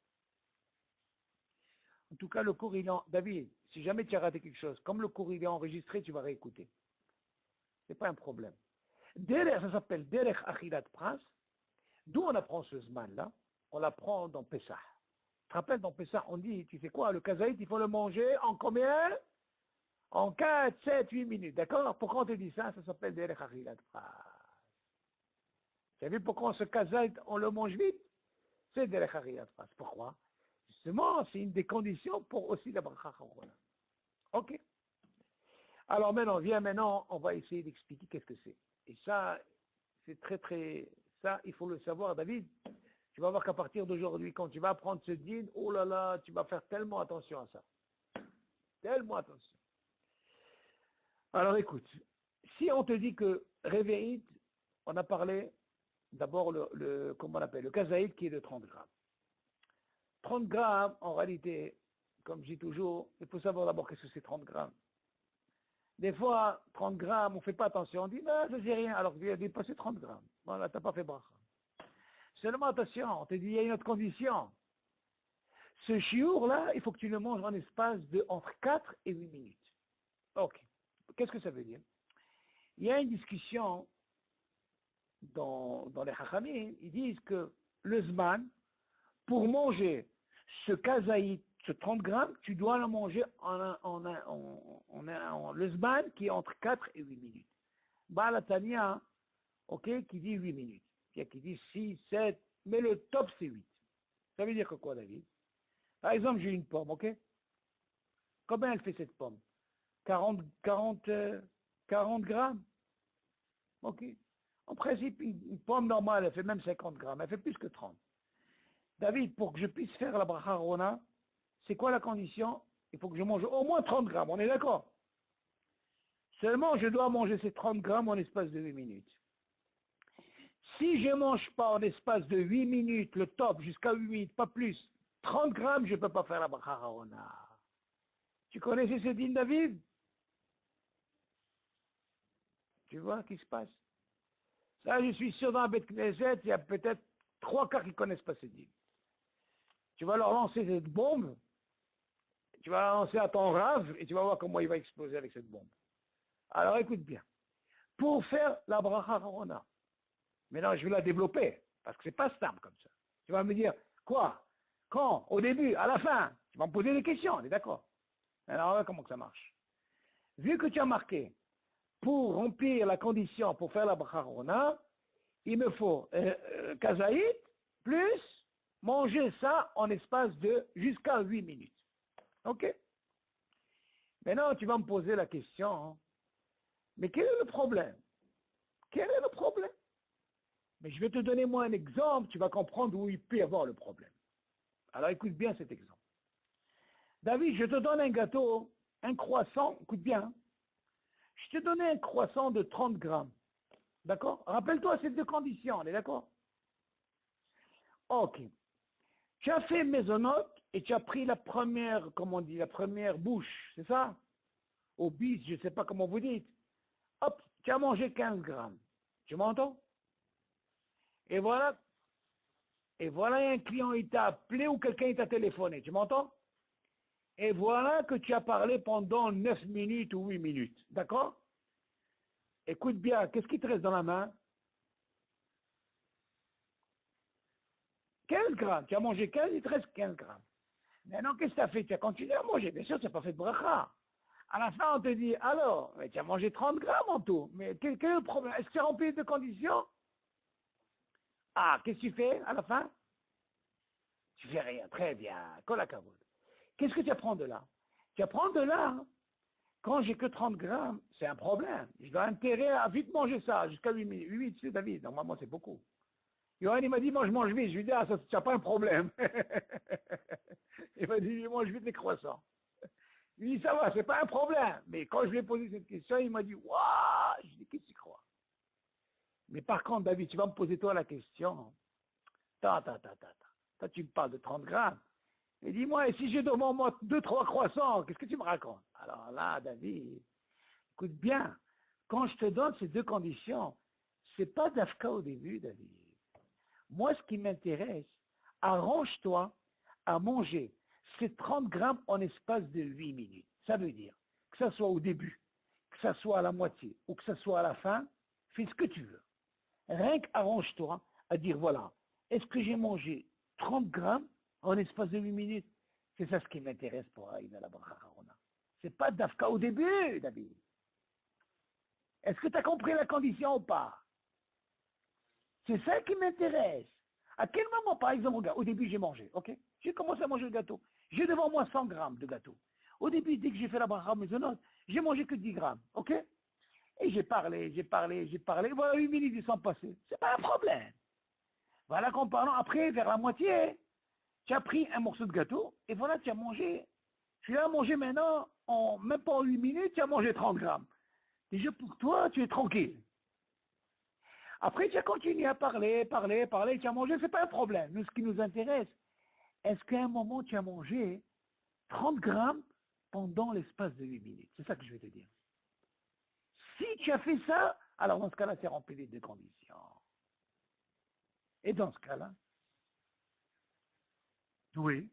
En tout cas, le cours, il est David, si jamais tu as raté quelque chose, comme le cours, il est enregistré, tu vas réécouter. C'est pas un problème. Derech, ça s'appelle Derech Achilat Pras. D'où on apprend ce zman-là? On l'apprend dans Pessah. Tu te rappelles, dans Pessah, on dit, tu sais quoi, le kazaït, il faut le manger en combien? En 4, 7, 8 minutes. D'accord? Alors pourquoi on te dit ça? Ça s'appelle des rechachilat. Tu as vu pourquoi ce kazaït, on le mange vite? C'est des rechachilat. Pourquoi? Justement, c'est une des conditions pour aussi la bracha harona. Ok? Alors maintenant, on va essayer d'expliquer qu'est-ce que c'est. Et ça, c'est très, ça, il faut le savoir, David. Tu vas voir qu'à partir d'aujourd'hui, quand tu vas apprendre ce dîne, oh là là, tu vas faire tellement attention à ça. Tellement attention. Alors écoute, si on te dit que réveillite, on a parlé d'abord comment on appelle, le kazaït qui est de 30 grammes. 30 grammes, en réalité, comme je dis toujours, il faut savoir d'abord qu'est-ce que c'est 30 grammes. Des fois, 30 grammes, on ne fait pas attention, on dit, non, ça c'est rien, alors qu'il a dépassé 30 grammes. Voilà, tu n'as pas fait bracha. Seulement attention, on te dit, il y a une autre condition. Ce chiour-là, il faut que tu le manges en espace de entre 4 et 8 minutes. Ok. Qu'est-ce que ça veut dire? Il y a une discussion dans les Chachamim, ils disent que le Zman, pour manger ce kazaït, ce 30 grammes, tu dois le manger le Zman qui est entre 4 et 8 minutes. Baal Tanya, ok, qui dit 8 minutes. Il y a qui dit 6, 7, mais le top c'est 8. Ça veut dire que quoi, David? Par exemple, j'ai une pomme, ok? Combien elle fait cette pomme? 40 grammes? Ok. En principe, une pomme normale, elle fait même 50 grammes, elle fait plus que 30. David, pour que je puisse faire la bracha rona, c'est quoi la condition? Il faut que je mange au moins 30 grammes, on est d'accord? Seulement, je dois manger ces 30 grammes en espace de 8 minutes. Si je ne mange pas en espace de 8 minutes, le top, jusqu'à 8 minutes, pas plus, 30 grammes, je ne peux pas faire la bracha rona. Tu connaissais ce din, David? Tu vois ce qui se passe? Ça, je suis sûr, dans la Beth Knesset, il y a peut-être 3 quarts qui ne connaissent pas ce din. Tu vas leur lancer cette bombe, tu vas la lancer à ton rave, et tu vas voir comment il va exploser avec cette bombe. Alors écoute bien. Pour faire la bracha harona, maintenant je vais la développer, parce que c'est pas simple comme ça. Tu vas me dire, quoi? Quand? Au début? À la fin? Tu vas me poser des questions, on est d'accord? Alors voilà comment que ça marche. Vu que tu as marqué, pour remplir la condition pour faire la bracha harona, il me faut kazaït plus manger ça en espace de jusqu'à 8 minutes. Ok? Maintenant, tu vas me poser la question, hein, mais quel est le problème? Quel est le problème? Mais je vais te donner moi un exemple, tu vas comprendre où il peut y avoir le problème. Alors écoute bien cet exemple. David, je te donne un gâteau, un croissant, écoute bien, hein. Je te donne un croissant de 30 grammes. D'accord? Rappelle-toi ces deux conditions, on est d'accord? Ok. Tu as fait maisonnote et tu as pris la première, comment on dit, la première bouche, c'est ça? Au bis, je ne sais pas comment vous dites. Hop, tu as mangé 15 grammes. Tu m'entends? Et voilà, un client il t'a appelé ou quelqu'un il t'a téléphoné. Tu m'entends? Et voilà que tu as parlé pendant 9 minutes ou 8 minutes. D'accord? Écoute bien, qu'est-ce qui te reste dans la main? 15 grammes. Tu as mangé 15, il te reste 15 grammes. Maintenant, qu'est-ce que tu as fait? Tu as continué à manger. Bien sûr, tu n'as pas fait de bracha. À la fin, on te dit, alors, mais tu as mangé 30 grammes en tout. Mais quel est le problème? Est-ce que tu as rempli de conditions? Ah, qu'est-ce que tu fais à la fin? Tu fais rien. Très bien. Kolakavod. Qu'est-ce que tu apprends de là? Tu apprends de là, hein, quand j'ai que 30 grammes, c'est un problème. Je dois intérêt à vite manger ça, jusqu'à 8 minutes. 8 minutes, c'est David. Normalement, c'est beaucoup. Yohann, il m'a dit, moi, je mange vite. Je lui ai dit, ah, ça, tu n'as pas un problème. Il m'a dit, je mange vite les croissants. Je lui ai dit, ça va, c'est pas un problème. Mais quand je lui ai posé cette question, il m'a dit, waouh, je lui ai dit, qu'est-ce que tu crois? Mais par contre, David, tu vas me poser toi la question. Toi, tu me parles de 30 grammes. Et dis-moi, et si j'ai devant moi 2, 3 croissants, qu'est-ce que tu me racontes? Alors là, David, écoute bien, quand je te donne ces deux conditions, c'est pas d'Afka au début, David. Moi, ce qui m'intéresse, arrange-toi à manger ces 30 grammes en espace de 8 minutes. Ça veut dire que ça soit au début, que ça soit à la moitié ou que ça soit à la fin, fais ce que tu veux. Rien qu'arrange-toi à dire, voilà, est-ce que j'ai mangé 30 grammes en espace de 8 minutes? C'est ça ce qui m'intéresse pour arriver à la bracha Harona. C'est pas d'Afka au début, David. Est-ce que tu as compris la condition ou pas? C'est ça qui m'intéresse. À quel moment, par exemple, regarde, au début j'ai mangé, ok? J'ai commencé à manger le gâteau. J'ai devant moi 100 grammes de gâteau. Au début, dès que j'ai fait la bracha maisonnante, j'ai mangé que 10 grammes, ok? Et j'ai parlé, voilà, 8 minutes ils sont passés. C'est pas un problème. Voilà qu'en parlant, après, vers la moitié, tu as pris un morceau de gâteau, et voilà, tu as mangé. Tu as mangé maintenant, même pas en 8 minutes, tu as mangé 30 grammes. Déjà pour toi, tu es tranquille. Après, tu as continué à parler, tu as mangé, c'est pas un problème. Nous, ce qui nous intéresse, est-ce qu'à un moment, tu as mangé 30 grammes pendant l'espace de 8 minutes? C'est ça que je vais te dire. Si tu as fait ça, alors dans ce cas-là, c'est rempli les deux conditions. Et dans ce cas-là, oui.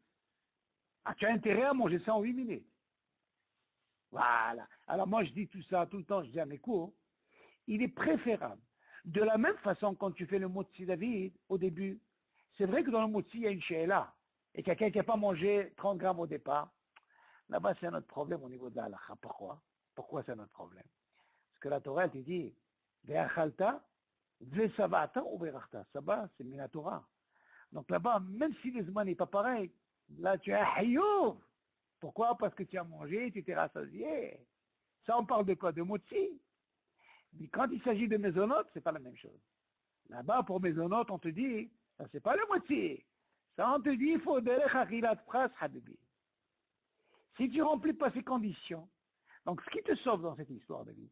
Ah, tu as intérêt à manger ça en 8 minutes. Voilà. Alors moi, je dis tout ça tout le temps, je dis à mes cours, il est préférable. De la même façon, quand tu fais le motzi David, au début, c'est vrai que dans le motzi, il y a une she'ela, et quelqu'un qui n'a pas mangé 30 grammes au départ, là-bas, c'est un autre problème au niveau de la halakha. Pourquoi? Pourquoi c'est un autre problème? Parce que la Torah, elle te dit, ve'achalta, ve'savata ou ve'rachta. Sabbat, c'est mina Torah. Donc là-bas, même si le zman n'est pas pareil, là, tu as un hayouf. Pourquoi? Parce que tu as mangé, tu t'es rassasié. Ça, on parle de quoi? De motzi. Mais quand il s'agit de mésonotes, c'est pas la même chose. Là-bas, pour mésonotes, on te dit, ça c'est pas le moitié. Ça, on te dit, il faut derech achilat pras habibi. Si tu remplis pas ces conditions, donc ce qui te sauve dans cette histoire, David,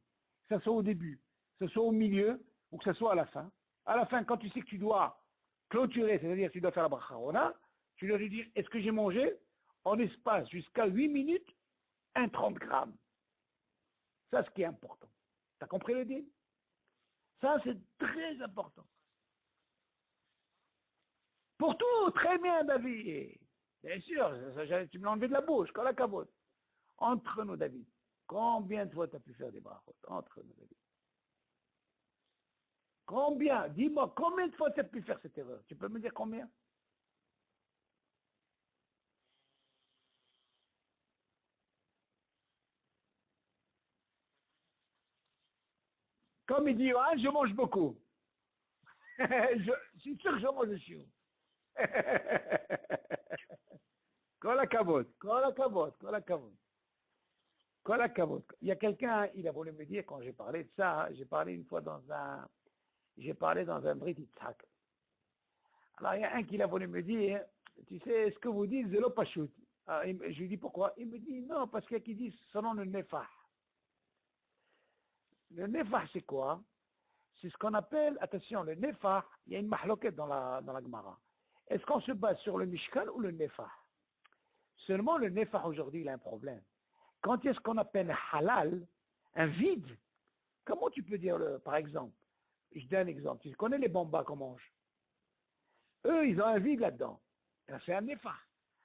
que ce soit au début, que ce soit au milieu, ou que ce soit à la fin, quand tu sais que tu dois clôturer, c'est-à-dire que tu dois faire la bracha Harona, tu dois lui dire, est-ce que j'ai mangé en espace jusqu'à 8 minutes, un 30 grammes. Ça, ce qui est important. Tu as compris le deal? Ça, c'est très important. Pour tout, très bien, David. Bien sûr, tu me l'as enlevé de la bouche, quand la cabote. Entre nous, David, combien de fois tu as pu faire des brachot? Entre nous, David. Combien? Dis-moi, combien de fois tu as pu faire cette erreur? Tu peux me dire combien? Comme il dit, ah, je mange beaucoup. Je suis sûr que je mange le chiot. Quand la cabote, quand la cabote, quand la cabote. Quand la cabote. Il y a quelqu'un, il a voulu me dire, quand j'ai parlé de ça, j'ai parlé une fois j'ai parlé dans un Brit Yitzhak. Alors il y a un qui a voulu me dire, tu sais, ce que vous dites, c'est l'opachut. Je lui dis pourquoi? Il me dit, non, parce qu'il y a qui disent selon le nefah. Le nefah, c'est quoi? C'est ce qu'on appelle, attention, le nefah, il y a une mahloquette dans la Gemara. Est-ce qu'on se base sur le mishkan ou le nefah? Seulement le nefah aujourd'hui, il a un problème. Quand il y a ce qu'on appelle halal, un vide, comment tu peux dire, par exemple, je donne un exemple, tu connais les bombas qu'on mange? Eux, ils ont un vide là-dedans. C'est un nefah.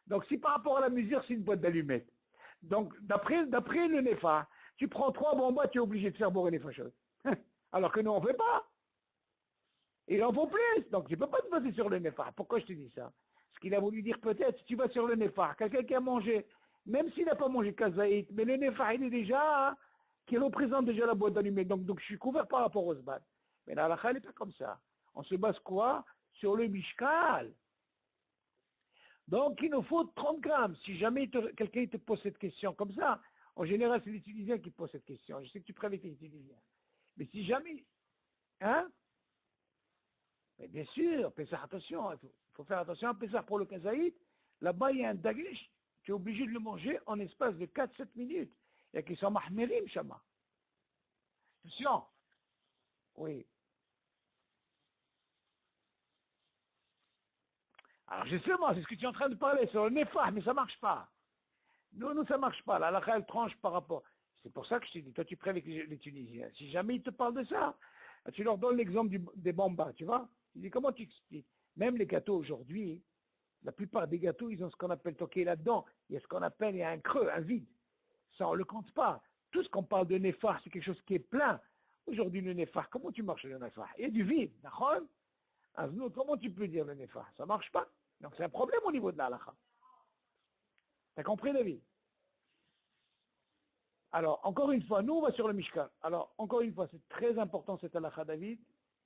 Donc si par rapport à la mesure, c'est une boîte d'allumettes. Donc d'après le nefah, tu prends 3 bombas, tu es obligé de faire boire une chose. Alors que nous, on ne fait pas. Il en faut plus. Donc, je ne peux pas te baser sur le nefar. Pourquoi je te dis ça? Ce qu'il a voulu dire peut-être, si tu vas sur le nefar, quelqu'un qui a mangé, même s'il n'a pas mangé kazaït, mais le nefar, il est déjà, qui représente déjà la boîte d'allumés. Donc, je suis couvert par rapport au zbad. Mais la halakha, elle n'est pas comme ça. On se base quoi? Sur le mishkal. Donc, il nous faut 30 grammes. Si jamais quelqu'un te pose cette question comme ça, en général, c'est les Tunisiens qui posent cette question. Je sais que tu préviens les Tunisiens. Mais si jamais, hein? Mais bien sûr, Pessah, attention, il faut faire attention à Pessah pour le kazaït. Là-bas, il y a un dagish, tu es obligé de le manger en espace de 4-7 minutes. Il y a qui sont mahmirim, Shama. Attention, oui. Alors justement, c'est ce que tu es en train de parler sur le nefah, mais ça ne marche pas. Nous, ça ne marche pas. La halakha, elle tranche par rapport. C'est pour ça que je te dis, toi, tu prends avec les Tunisiens. Si jamais ils te parlent de ça, tu leur donnes l'exemple des bambas, tu vois. Tu dis, comment tu expliques? Même les gâteaux aujourd'hui, la plupart des gâteaux, ils ont ce qu'on appelle toqué là-dedans. Il y a ce qu'on appelle, il y a un creux, un vide. Ça, on ne le compte pas. Tout ce qu'on parle de néphar, c'est quelque chose qui est plein. Aujourd'hui, le néphar, comment tu marches le néphar? Il y a du vide, d'accord? Aznout, comment tu peux dire le nefa? Ça marche pas. Donc c'est un problème au niveau de la halakha. T'as compris, David? Alors, encore une fois, nous on va sur le Mishkan. Alors, encore une fois, c'est très important cette halakha, David.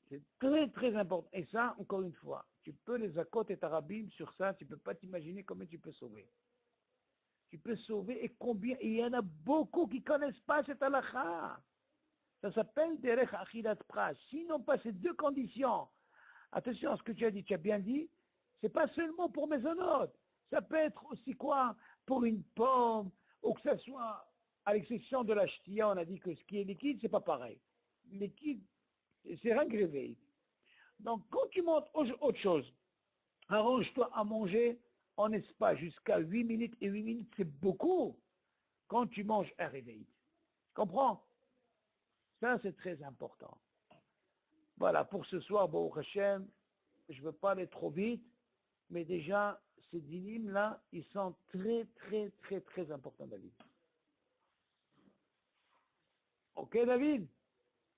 C'est très très important. Et ça, encore une fois, tu peux les akot et tarabim sur ça, tu peux pas t'imaginer combien tu peux sauver. Tu peux sauver et combien. Et il y en a beaucoup qui connaissent pas cette halakha. Ça s'appelle derech achilat pras. Sinon pas ces deux conditions. Attention à ce que tu as dit, tu as bien dit, c'est pas seulement pour mésonotes. Ça peut être aussi quoi? Pour une pomme, ou que ça soit, à l'exception de la ch'tia, on a dit que ce qui est liquide, c'est pas pareil. Liquide, c'est rien que réveil. Donc quand tu montes autre chose, arrange-toi à manger en espace jusqu'à 8 minutes, et 8 minutes c'est beaucoup quand tu manges un réveil. Tu comprends? Ça c'est très important. Voilà, pour ce soir, Baruch Hashem, je ne veux pas aller trop vite, mais déjà, ces dynimes-là, ils sont très, très, très, très importants, David. Ok, David?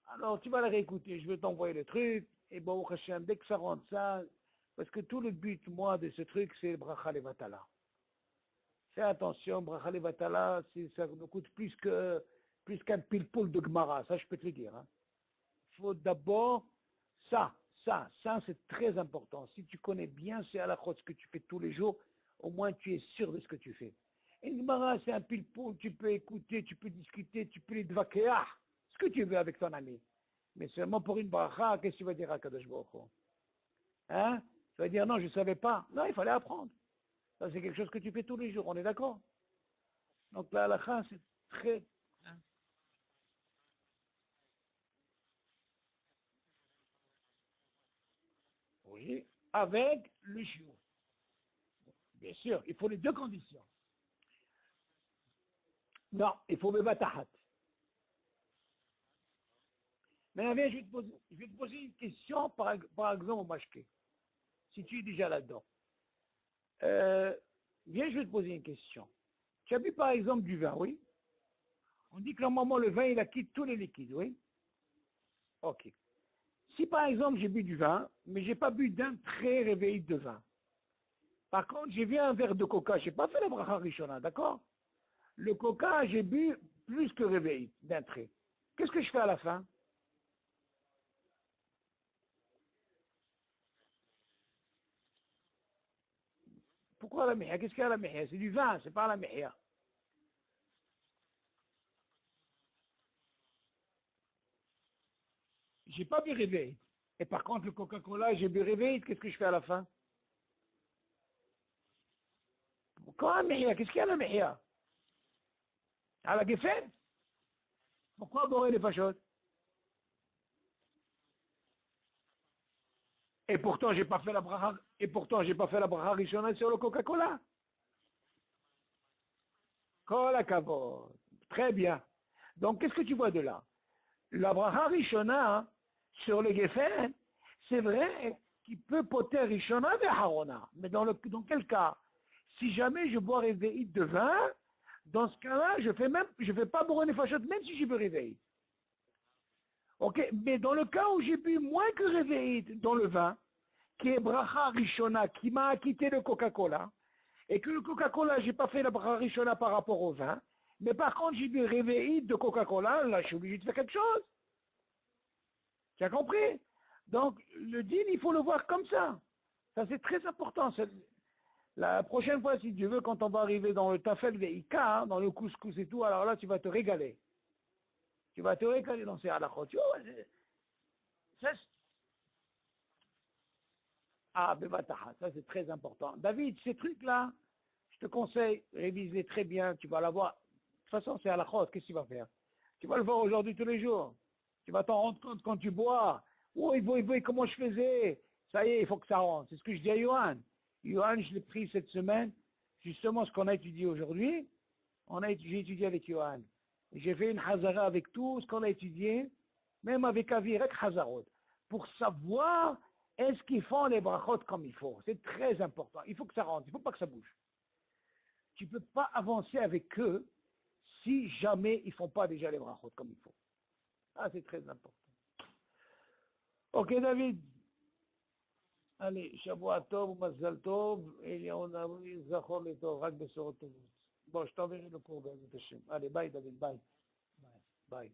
Alors, tu vas la réécouter, je vais t'envoyer le truc, et Baruch Hashem, dès que ça rentre ça, parce que tout le but, moi, de ce truc, c'est le Bracha Levatala. Fais attention, Bracha Levatala, ça nous coûte plus qu'un pile-poule de Gemara, ça je peux te le dire. Hein. Il faut d'abord ça c'est très important. Si tu connais bien ces halakhot, ce que tu fais tous les jours, au moins tu es sûr de ce que tu fais. Une Gemara, c'est un pile-poule, tu peux écouter, tu peux discuter, tu peux les dvakeah, ce que tu veux avec ton ami. Mais seulement pour une bracha, qu'est-ce que tu vas dire à Kadosh Baruch Hu? Hein? Tu vas dire non, je ne savais pas. Non, il fallait apprendre. Ça, c'est quelque chose que tu fais tous les jours, on est d'accord? Donc la halakha, c'est très... Oui, avec le shiur. Bien sûr, il faut les deux conditions. Non, il faut Bebatahat. Maintenant, viens, je vais te poser une question, par exemple, au mashké, si tu es déjà là-dedans. Viens, je vais te poser une question. Tu as bu, par exemple, du vin, oui? On dit que normalement, le vin, il acquitte tous les liquides, oui? Ok. Si, par exemple, j'ai bu du vin, mais j'ai pas bu d'un très réveillé de vin. Par contre, j'ai bu un verre de coca, j'ai pas fait la bracha rishona, d'accord? Le coca, j'ai bu plus que réveillé d'un trait. Qu'est-ce que je fais à la fin? Pourquoi la mihya? Qu'est-ce qu'il y a la mihya? C'est du vin, c'est pas la mihya. J'ai pas bu réveil. Et par contre, le Coca-Cola, j'ai bu réveil, qu'est-ce que je fais à la fin? Pourquoi la mihya? Qu'est-ce qu'il y a la mihya? À la geffen? Pourquoi boire les fachottes? Et pourtant, j'ai pas fait la bracha, et pourtant, j'ai pas fait la bracha rishona sur le Coca-Cola. Kol hakavod. Très bien. Donc, qu'est-ce que tu vois de là? La bracha rishona, hein, sur le geffen, c'est vrai qu'il peut poter rishona et harona. Mais dans quel cas? Si jamais je bois réveil de vin, dans ce cas-là, je fais pas boire les fachottes, même si je veux réveil. Ok, mais dans le cas où j'ai bu moins que réveil dans le vin, qui est bracha rishona, qui m'a acquitté le Coca-Cola, et que le Coca-Cola, j'ai pas fait la bracha rishona par rapport au vin, mais par contre j'ai bu réveil de Coca-Cola, là je suis obligé de faire quelque chose. Tu as compris? Donc le din, il faut le voir comme ça. Ça c'est très important. La prochaine fois, si tu veux, quand on va arriver dans le tafel veika, hein, dans le couscous et tout, alors là, tu vas te régaler. Tu vas te régaler dans ces halakhot. Tu vois, ah, bevataha, ça c'est très important. David, ces trucs-là, je te conseille, révise-les très bien, tu vas l'avoir. De toute façon, c'est halakhot, qu'est-ce que tu vas faire? Tu vas le voir aujourd'hui tous les jours. Tu vas t'en rendre compte quand tu bois. Oui, comment je faisais? Ça y est, il faut que ça rentre. C'est ce que je dis à Johan. Johan, je l'ai pris cette semaine, justement ce qu'on a étudié aujourd'hui. J'ai étudié avec Johan. J'ai fait une hazara avec tout ce qu'on a étudié, même avec Avirek Hazarot, pour savoir est-ce qu'ils font les brachot comme il faut. C'est très important. Il faut que ça rentre, il ne faut pas que ça bouge. Tu ne peux pas avancer avec eux si jamais ils ne font pas déjà les brachot comme il faut. Ah, c'est très important. Ok, David. Allez, Shavua Tov, Mazal Tov, et on a mis Zachor les Tov, Rak Besorot Tovot. Bon, je t'enverrai le cours, Bezat Hashem. Allez, bye David, bye. Bye. Bye.